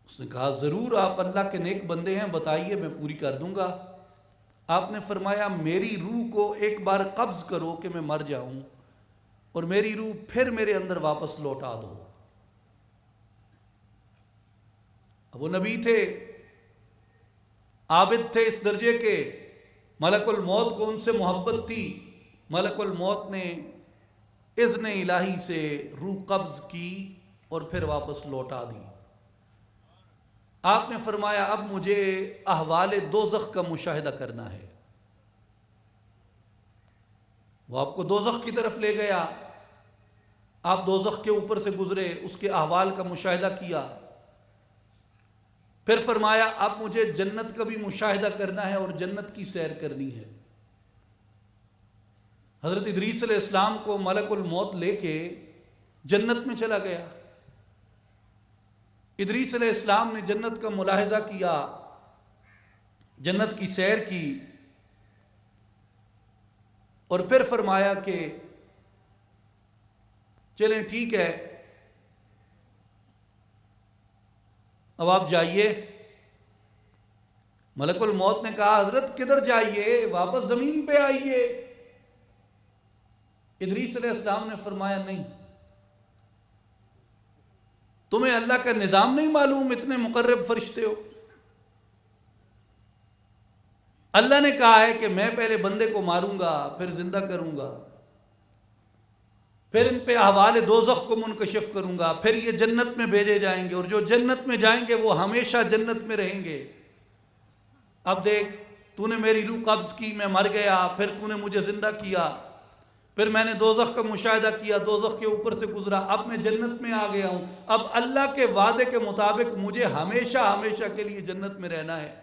اس نے کہا ضرور، آپ اللہ کے نیک بندے ہیں، بتائیے میں پوری کر دوں گا۔ آپ نے فرمایا میری روح کو ایک بار قبض کرو کہ میں مر جاؤں، اور میری روح پھر میرے اندر واپس لوٹا دو۔ وہ نبی تھے، عابد تھے اس درجے کے، ملک الموت کو ان سے محبت تھی۔ ملک الموت نے اذن الہی سے روح قبض کی اور پھر واپس لوٹا دی۔ آپ نے فرمایا اب مجھے احوال دوزخ کا مشاہدہ کرنا ہے۔ وہ آپ کو دوزخ کی طرف لے گیا، آپ دوزخ کے اوپر سے گزرے، اس کے احوال کا مشاہدہ کیا۔ پھر فرمایا اب مجھے جنت کا بھی مشاہدہ کرنا ہے اور جنت کی سیر کرنی ہے۔ حضرت ادریس علیہ السلام کو ملک الموت لے کے جنت میں چلا گیا۔ ادریس علیہ السلام نے جنت کا ملاحظہ کیا، جنت کی سیر کی، اور پھر فرمایا کہ چلیں ٹھیک ہے، اب آپ جائیے۔ ملک الموت نے کہا حضرت کدھر جائیے، واپس زمین پہ آئیے۔ ادریس علیہ السلام نے فرمایا نہیں، تمہیں اللہ کا نظام نہیں معلوم، اتنے مقرب فرشتے ہو۔ اللہ نے کہا ہے کہ میں پہلے بندے کو ماروں گا، پھر زندہ کروں گا، پھر ان پہ احوال دوزخ کو منکشف کروں گا، پھر یہ جنت میں بھیجے جائیں گے، اور جو جنت میں جائیں گے وہ ہمیشہ جنت میں رہیں گے۔ اب دیکھ، تو نے میری روح قبض کی، میں مر گیا، پھر تو نے مجھے زندہ کیا، پھر میں نے دوزخ کا مشاہدہ کیا، دوزخ کے اوپر سے گزرا، اب میں جنت میں آ گیا ہوں، اب اللہ کے وعدے کے مطابق مجھے ہمیشہ ہمیشہ کے لیے جنت میں رہنا ہے۔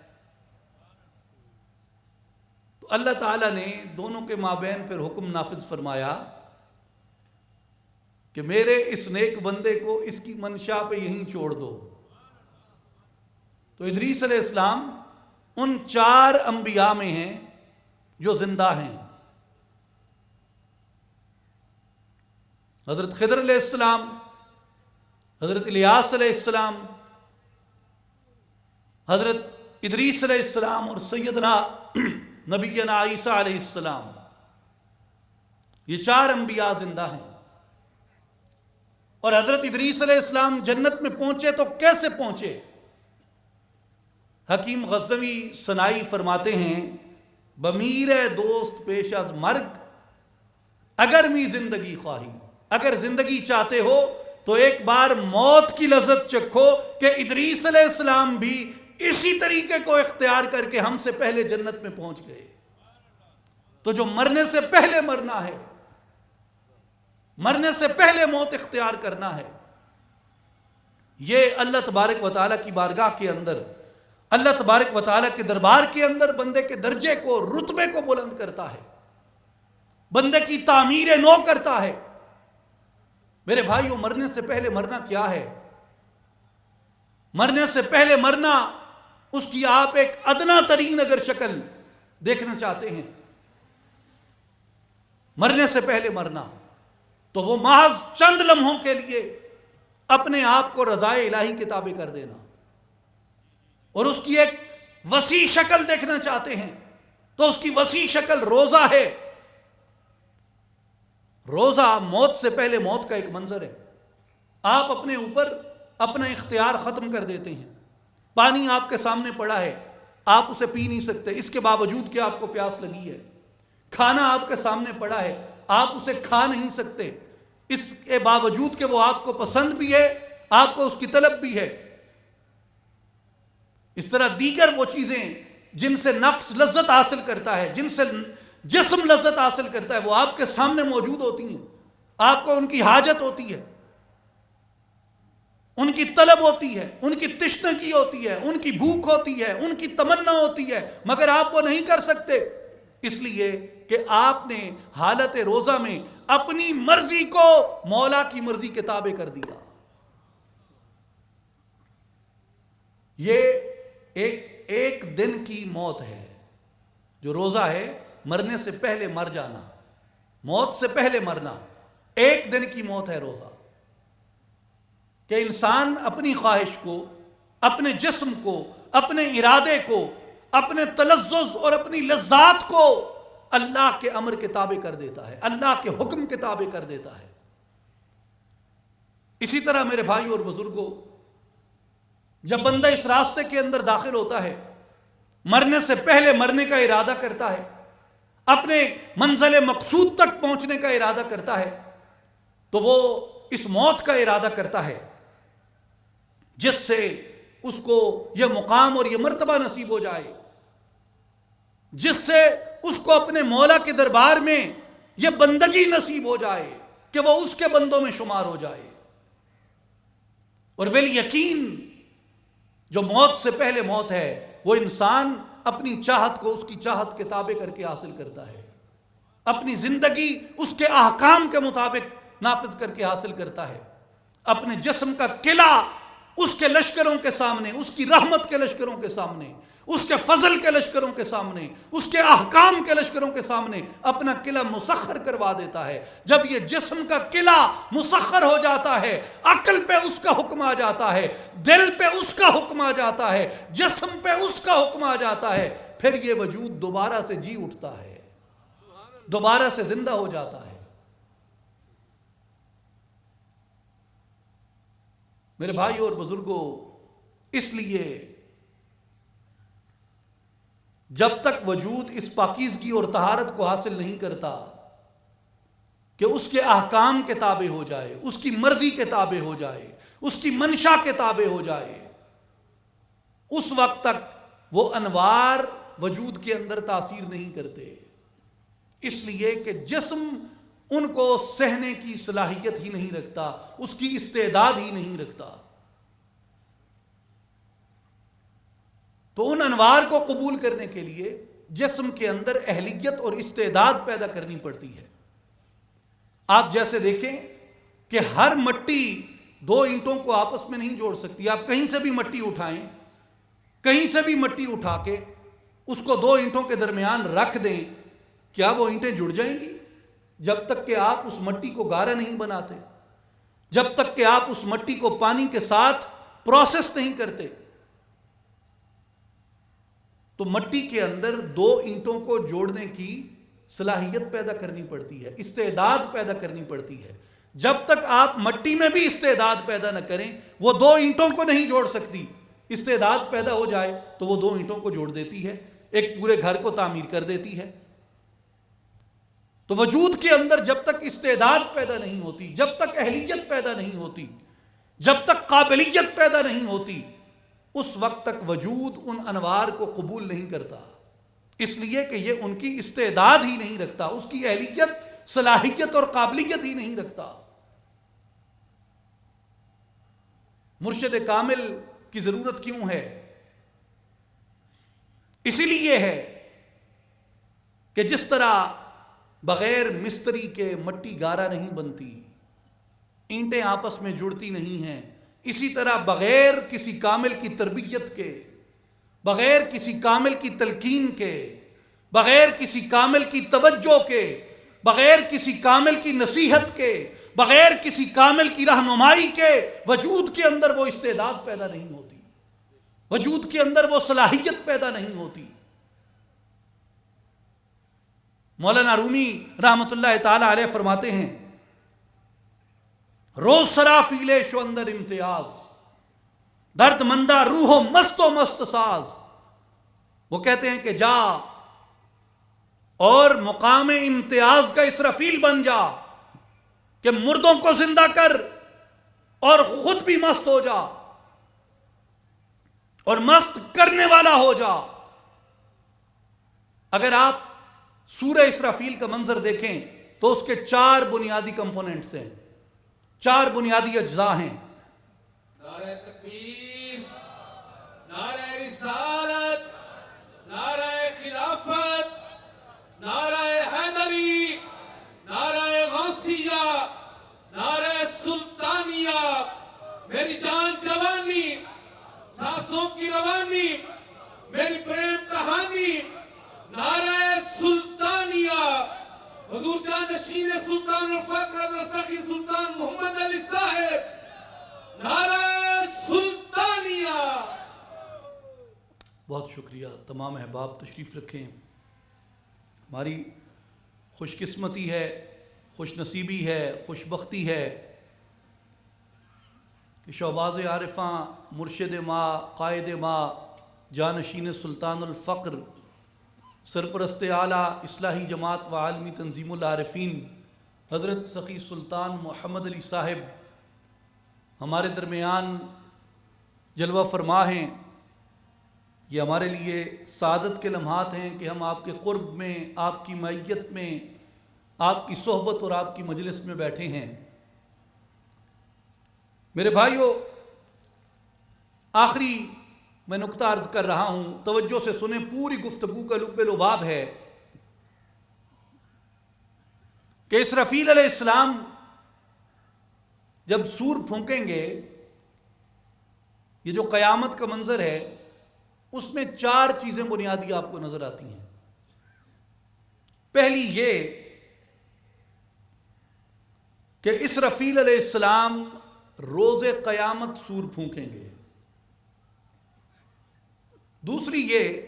تو اللہ تعالیٰ نے دونوں کے مابین پھر حکم نافذ فرمایا کہ میرے اس نیک بندے کو اس کی منشا پہ یہیں چھوڑ دو۔ تو ادریس علیہ السلام ان 4 انبیاء میں ہیں جو زندہ ہیں۔ حضرت خضر علیہ السلام، حضرت الیاس علیہ السلام، حضرت ادریس علیہ السلام، اور سیدنا نبینا عیسیٰ علیہ السلام، یہ 4 انبیاء زندہ ہیں۔ اور حضرت ادریس علیہ السلام جنت میں پہنچے تو کیسے پہنچے؟ حکیم غزنوی سنائی فرماتے ہیں بمیر دوست پیش از مرگ اگر می زندگی خواہی، اگر زندگی چاہتے ہو تو ایک بار موت کی لذت چکھو کہ ادریس علیہ السلام بھی اسی طریقے کو اختیار کر کے ہم سے پہلے جنت میں پہنچ گئے۔ تو جو مرنے سے پہلے مرنا ہے، مرنے سے پہلے موت اختیار کرنا ہے، یہ اللہ تبارک و تعالیٰ کی بارگاہ کے اندر، اللہ تبارک و تعالیٰ کے دربار کے اندر بندے کے درجے کو، رتبے کو بلند کرتا ہے، بندے کی تعمیر نو کرتا ہے۔ میرے بھائیوں، مرنے سے پہلے مرنا کیا ہے؟ مرنے سے پہلے مرنا، اس کی آپ ایک ادنا ترین اگر شکل دیکھنا چاہتے ہیں، مرنے سے پہلے مرنا تو وہ محض چند لمحوں کے لیے اپنے آپ کو رضائے الہی کے تابع کر دینا، اور اس کی ایک وسیع شکل دیکھنا چاہتے ہیں تو اس کی وسیع شکل روزہ ہے۔ روزہ موت سے پہلے موت کا ایک منظر ہے۔ آپ اپنے اوپر اپنا اختیار ختم کر دیتے ہیں۔ پانی آپ کے سامنے پڑا ہے، آپ اسے پی نہیں سکتے، اس کے باوجود کہ آپ کو پیاس لگی ہے۔ کھانا آپ کے سامنے پڑا ہے، آپ اسے کھا نہیں سکتے، اس کے باوجود کہ وہ آپ کو پسند بھی ہے، آپ کو اس کی طلب بھی ہے۔ اس طرح دیگر وہ چیزیں جن سے نفس لذت حاصل کرتا ہے، جن سے جسم لذت حاصل کرتا ہے، وہ آپ کے سامنے موجود ہوتی ہیں، آپ کو ان کی حاجت ہوتی ہے، ان کی طلب ہوتی ہے، ان کی تشنگی ہوتی ہے، ان کی بھوک ہوتی ہے، ان کی تمنا ہوتی ہے، مگر آپ وہ نہیں کر سکتے، اس لیے کہ آپ نے حالت روزہ میں اپنی مرضی کو مولا کی مرضی کے تابع کر دیا۔ یہ ایک دن کی موت ہے جو روزہ ہے، مرنے سے پہلے مر جانا، موت سے پہلے مرنا، ایک دن کی موت ہے روزہ، کہ انسان اپنی خواہش کو، اپنے جسم کو، اپنے ارادے کو، اپنے تلذذ اور اپنی لذات کو اللہ کے امر کے تابع کر دیتا ہے، اللہ کے حکم کے تابع کر دیتا ہے۔ اسی طرح میرے بھائیوں اور بزرگوں، جب بندہ اس راستے کے اندر داخل ہوتا ہے، مرنے سے پہلے مرنے کا ارادہ کرتا ہے، اپنے منزل مقصود تک پہنچنے کا ارادہ کرتا ہے، تو وہ اس موت کا ارادہ کرتا ہے جس سے اس کو یہ مقام اور یہ مرتبہ نصیب ہو جائے، جس سے اس کو اپنے مولا کے دربار میں یہ بندگی نصیب ہو جائے کہ وہ اس کے بندوں میں شمار ہو جائے۔ اور بالیقین جو موت سے پہلے موت ہے، وہ انسان اپنی چاہت کو اس کی چاہت کے تابع کر کے حاصل کرتا ہے، اپنی زندگی اس کے احکام کے مطابق نافذ کر کے حاصل کرتا ہے، اپنے جسم کا قلعہ اس کے لشکروں کے سامنے، اس کی رحمت کے لشکروں کے سامنے، اس کے فضل کے لشکروں کے سامنے، اس کے احکام کے لشکروں کے سامنے اپنا قلعہ مسخر کروا دیتا ہے۔ جب یہ جسم کا قلعہ مسخر ہو جاتا ہے، عقل پہ اس کا حکم آ جاتا ہے، دل پہ اس کا حکم آ جاتا ہے، جسم پہ اس کا حکم آ جاتا ہے، پھر یہ وجود دوبارہ سے جی اٹھتا ہے، دوبارہ سے زندہ ہو جاتا ہے۔ میرے بھائی اور بزرگوں، اس لیے جب تک وجود اس پاکیزگی اور طہارت کو حاصل نہیں کرتا کہ اس کے احکام کے تابع ہو جائے، اس کی مرضی کے تابع ہو جائے، اس کی منشا کے تابع ہو جائے، اس وقت تک وہ انوار وجود کے اندر تاثیر نہیں کرتے، اس لیے کہ جسم ان کو سہنے کی صلاحیت ہی نہیں رکھتا، اس کی استعداد ہی نہیں رکھتا۔ تو ان انوار کو قبول کرنے کے لیے جسم کے اندر اہلیت اور استعداد پیدا کرنی پڑتی ہے۔ آپ جیسے دیکھیں کہ ہر مٹی دو اینٹوں کو آپس میں نہیں جوڑ سکتی، آپ کہیں سے بھی مٹی اٹھائیں، کہیں سے بھی مٹی اٹھا کے اس کو دو اینٹوں کے درمیان رکھ دیں، کیا وہ اینٹیں جڑ جائیں گی؟ جب تک کہ آپ اس مٹی کو گارا نہیں بناتے، جب تک کہ آپ اس مٹی کو پانی کے ساتھ پروسیس نہیں کرتے۔ تو مٹی کے اندر دو اینٹوں کو جوڑنے کی صلاحیت پیدا کرنی پڑتی ہے، استعداد پیدا کرنی پڑتی ہے۔ جب تک آپ مٹی میں بھی استعداد پیدا نہ کریں، وہ دو اینٹوں کو نہیں جوڑ سکتی۔ استعداد پیدا ہو جائے تو وہ دو اینٹوں کو جوڑ دیتی ہے، ایک پورے گھر کو تعمیر کر دیتی ہے۔ تو وجود کے اندر جب تک استعداد پیدا نہیں ہوتی، جب تک اہلیت پیدا نہیں ہوتی، جب تک قابلیت پیدا نہیں ہوتی، اس وقت تک وجود ان انوار کو قبول نہیں کرتا، اس لیے کہ یہ ان کی استعداد ہی نہیں رکھتا، اس کی اہلیت، صلاحیت اور قابلیت ہی نہیں رکھتا۔ مرشد کامل کی ضرورت کیوں ہے؟ اسی لیے ہے کہ جس طرح بغیر مستری کے مٹی گارا نہیں بنتی، اینٹیں آپس میں جڑتی نہیں ہیں، اسی طرح بغیر کسی کامل کی تربیت کے، بغیر کسی کامل کی تلقین کے، بغیر کسی کامل کی توجہ کے، بغیر کسی کامل کی نصیحت کے، بغیر کسی کامل کی رہنمائی کے، وجود کے اندر وہ استعداد پیدا نہیں ہوتی، وجود کے اندر وہ صلاحیت پیدا نہیں ہوتی۔ مولانا رومی رحمت اللہ تعالی علیہ فرماتے ہیں، روز سرافیلے شو اندر امتیاز، درد مندہ روح و مست ساز۔ وہ کہتے ہیں کہ جا اور مقام امتیاز کا اسرافیل بن جا، کہ مردوں کو زندہ کر اور خود بھی مست ہو جا اور مست کرنے والا ہو جا۔ اگر آپ سورہ اسرافیل کا منظر دیکھیں تو اس کے چار بنیادی کمپوننٹس ہیں، چار بنیادی اجزاء ہیں۔ نعرہ تکبیر، نعرہ رسالت، نعرہ خلافت، نعرہ حیدری، نعرہ غوثیہ، نعرہ سلطانیہ، میری جان جوانی، سانسوں کی روانی، میری پریم کہانی، نعرہ سلطانیہ، حضور جانشین سلطان الفقر حضرت تقی سلطان محمد علی صاحب، نعرہ سلطانیہ۔ بہت شکریہ، تمام احباب تشریف رکھیں۔ ہماری خوش قسمتی ہے، خوش نصیبی ہے، خوش بختی ہے کہ شہباز عارفاں، مرشد ما، قائد ما، جانشین سلطان الفقر، سرپرست اعلیٰ اصلاحی جماعت و عالمی تنظیم العارفین حضرت سخی سلطان محمد علی صاحب ہمارے درمیان جلوہ فرما ہیں۔ یہ ہمارے لیے سعادت کے لمحات ہیں کہ ہم آپ کے قرب میں، آپ کی معیت میں، آپ کی صحبت اور آپ کی مجلس میں بیٹھے ہیں۔ میرے بھائیو، آخری میں نقطہ عرض کر رہا ہوں، توجہ سے سنیں، پوری گفتگو کا لب لباب ہے کہ اسرافیل علیہ السلام جب سور پھونکیں گے، یہ جو قیامت کا منظر ہے اس میں 4 چیزیں بنیادی آپ کو نظر آتی ہیں۔ پہلی یہ کہ اسرافیل علیہ السلام روز قیامت سور پھونکیں گے۔ دوسری یہ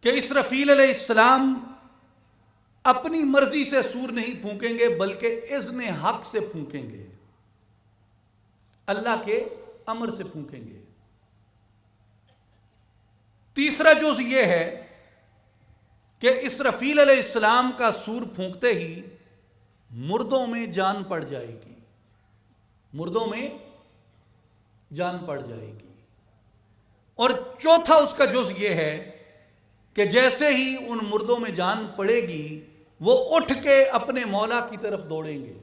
کہ اسرافیل علیہ السلام اپنی مرضی سے سور نہیں پھونکیں گے بلکہ اذن حق سے پھونکیں گے، اللہ کے امر سے پھونکیں گے۔ تیسرا جز یہ ہے کہ اسرافیل علیہ السلام کا سور پھونکتے ہی مردوں میں جان پڑ جائے گی، مردوں میں جان پڑ جائے گی۔ اور چوتھا اس کا جز یہ ہے کہ جیسے ہی ان مردوں میں جان پڑے گی وہ اٹھ کے اپنے مولا کی طرف دوڑیں گے۔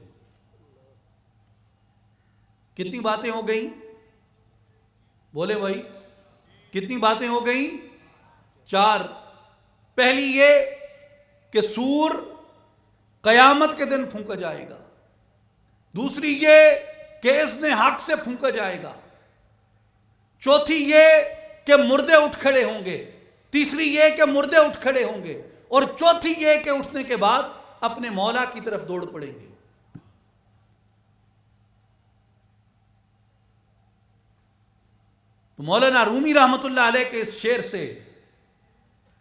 کتنی باتیں ہو گئیں؟ بولے بھائی، کتنی باتیں ہو گئیں؟ 4۔ پہلی یہ کہ سور قیامت کے دن پھونکا جائے گا۔ دوسری یہ کہ اذن حق سے پھونکا جائے گا۔ چوتھی یہ کہ مردے اٹھ کھڑے ہوں گے۔ تیسری یہ کہ مردے اٹھ کھڑے ہوں گے، اور چوتھی یہ کہ اٹھنے کے بعد اپنے مولا کی طرف دوڑ پڑیں گے۔ تو مولانا رومی رحمت اللہ علیہ کے اس شعر سے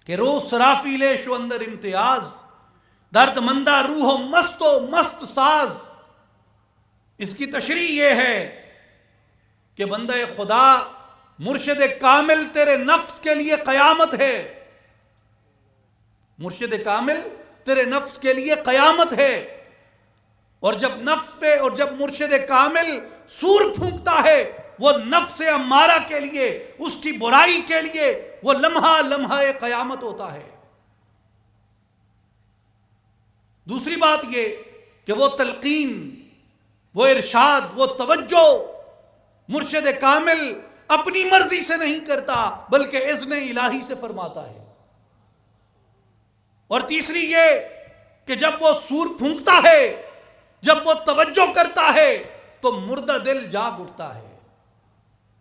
کہ روح سرافیل شو اندر امتیاز، درد مندہ روح و مست ساز، اس کی تشریح یہ ہے کہ بندہ خدا مرشد کامل تیرے نفس کے لیے قیامت ہے، مرشد کامل تیرے نفس کے لیے قیامت ہے۔ اور جب نفس پہ اور جب مرشد کامل سور پھونکتا ہے وہ نفس امارہ کے لیے، اس کی برائی کے لیے وہ لمحہ لمحہ قیامت ہوتا ہے۔ دوسری بات یہ کہ وہ تلقین، وہ ارشاد، وہ توجہ مرشد کامل اپنی مرضی سے نہیں کرتا بلکہ اذن الہی سے فرماتا ہے۔ اور تیسری یہ کہ جب وہ سور پھونکتا ہے، جب وہ توجہ کرتا ہے تو مردہ دل جاگ اٹھتا ہے،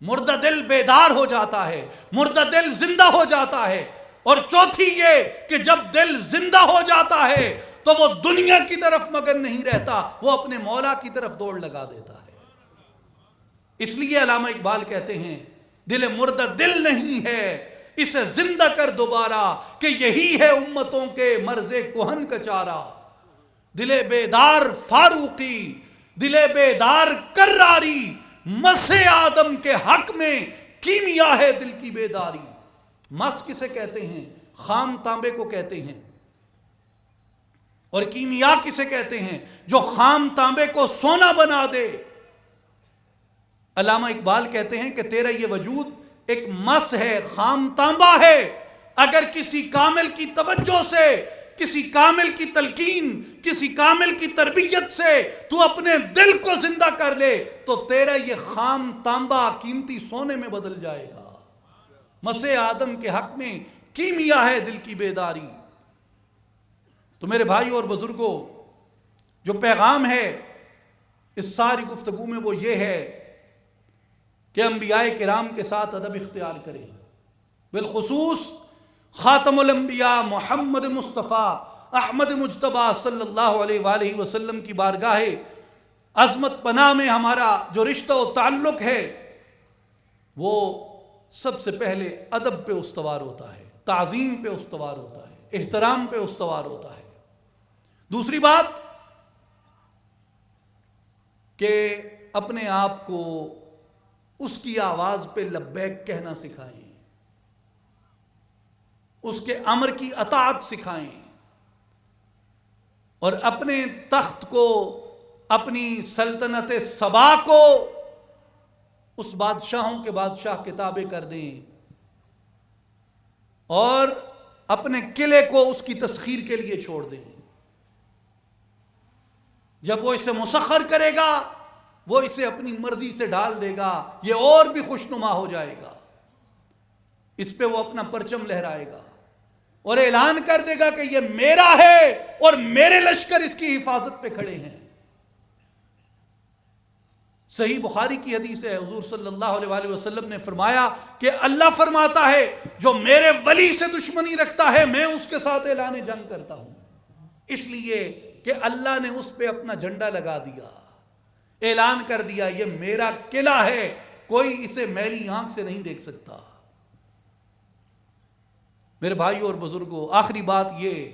مردہ دل بیدار ہو جاتا ہے، مردہ دل زندہ ہو جاتا ہے۔ اور چوتھی یہ کہ جب دل زندہ ہو جاتا ہے تو وہ دنیا کی طرف مگن نہیں رہتا، وہ اپنے مولا کی طرف دوڑ لگا دیتا ہے۔ اس لیے علامہ اقبال کہتے ہیں دل مردہ دل نہیں ہے، اسے زندہ کر دوبارہ، کہ یہی ہے امتوں کے مرض کہن کا چارہ۔ دل بیدار فاروقی، دل بیدار کراری، مس آدم کے حق میں کیمیا ہے دل کی بیداری۔ مس کسے کہتے ہیں؟ خام تانبے کو کہتے ہیں۔ اور کیمیا کسے کہتے ہیں؟ جو خام تانبے کو سونا بنا دے۔ علامہ اقبال کہتے ہیں کہ تیرا یہ وجود ایک مس ہے، خام تانبا ہے۔ اگر کسی کامل کی توجہ سے، کسی کامل کی تلقین، کسی کامل کی تربیت سے تو اپنے دل کو زندہ کر لے تو تیرا یہ خام تانبا قیمتی سونے میں بدل جائے گا۔ مسیح آدم کے حق میں کیمیا ہے دل کی بیداری۔ تو میرے بھائیوں اور بزرگوں، جو پیغام ہے اس ساری گفتگو میں وہ یہ ہے کہ انبیاء کرام کے ساتھ ادب اختیار کریں، بالخصوص خاتم الانبیاء محمد مصطفیٰ احمد مجتبیٰ صلی اللہ علیہ وآلہ وسلم کی بارگاہ عظمت پناہ میں ہمارا جو رشتہ و تعلق ہے وہ سب سے پہلے ادب پہ استوار ہوتا ہے، تعظیم پہ استوار ہوتا ہے، احترام پہ استوار ہوتا ہے۔ دوسری بات کہ اپنے آپ کو اس کی آواز پہ لبیک کہنا سکھائیں، اس کے امر کی اطاعت سکھائیں، اور اپنے تخت کو، اپنی سلطنت سبا کو اس بادشاہوں کے بادشاہ کے تابع کر دیں، اور اپنے قلعے کو اس کی تسخیر کے لیے چھوڑ دیں۔ جب وہ اسے مسخر کرے گا وہ اسے اپنی مرضی سے ڈال دے گا، یہ اور بھی خوشنما ہو جائے گا، اس پہ وہ اپنا پرچم لہرائے گا اور اعلان کر دے گا کہ یہ میرا ہے اور میرے لشکر اس کی حفاظت پہ کھڑے ہیں۔ صحیح بخاری کی حدیث ہے، حضور صلی اللہ علیہ وآلہ وسلم نے فرمایا کہ اللہ فرماتا ہے جو میرے ولی سے دشمنی رکھتا ہے میں اس کے ساتھ اعلان جنگ کرتا ہوں، اس لیے کہ اللہ نے اس پہ اپنا جھنڈا لگا دیا، اعلان کر دیا یہ میرا قلعہ ہے، کوئی اسے میلی آنکھ سے نہیں دیکھ سکتا۔ میرے بھائیوں اور بزرگوں، آخری بات یہ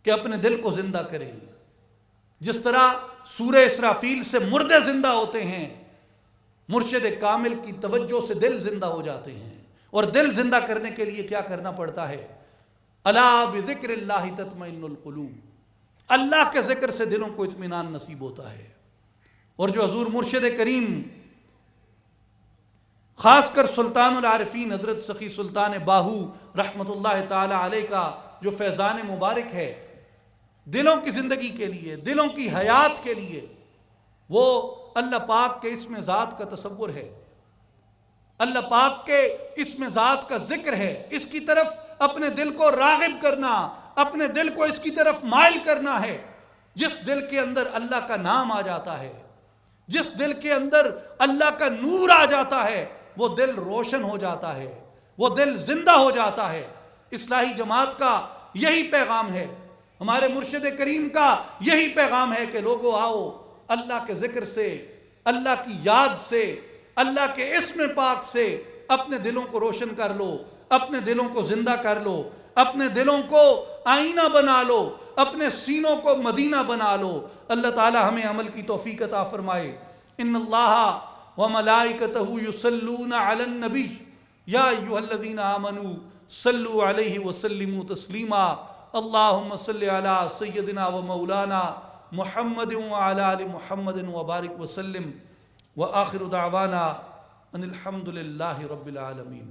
کہ اپنے دل کو زندہ کریں۔ جس طرح سورہ اسرافیل سے مردے زندہ ہوتے ہیں، مرشد کامل کی توجہ سے دل زندہ ہو جاتے ہیں، اور دل زندہ کرنے کے لیے کیا کرنا پڑتا ہے؟ الا بذکر اللہ تطمئن القلوب، اللہ کے ذکر سے دلوں کو اطمینان نصیب ہوتا ہے۔ اور جو حضور مرشد کریم خاص کر سلطان العارفین حضرت سخی سلطان باہو رحمت اللہ تعالی علیہ کا جو فیضان مبارک ہے دلوں کی زندگی کے لیے، دلوں کی حیات کے لیے، وہ اللہ پاک کے اسم ذات کا تصور ہے، اللہ پاک کے اسم ذات کا ذکر ہے، اس کی طرف اپنے دل کو راغب کرنا، اپنے دل کو اس کی طرف مائل کرنا ہے۔ جس دل کے اندر اللہ کا نام آ جاتا ہے، جس دل کے اندر اللہ کا نور آ جاتا ہے، وہ دل روشن ہو جاتا ہے، وہ دل زندہ ہو جاتا ہے۔ اصلاحی جماعت کا یہی پیغام ہے، ہمارے مرشد کریم کا یہی پیغام ہے کہ لوگوں آؤ اللہ کے ذکر سے، اللہ کی یاد سے، اللہ کے اسم پاک سے اپنے دلوں کو روشن کر لو، اپنے دلوں کو زندہ کر لو، اپنے دلوں کو آئینہ بنا لو، اپنے سینوں کو مدینہ بنا لو۔ اللہ تعالی ہمیں عمل کی توفیق عطا فرمائے۔ ان اللہ وملائکتہ یصلون علی النبی یا ایھا الذین آمنوا صلوا علیہ وسلموا تسلیما۔ اللہم صل علی سیدنا و مولانا محمد وعلی آل محمد وبارک وسلم، وآخر دعوانا ان الحمد للہ رب العالمین۔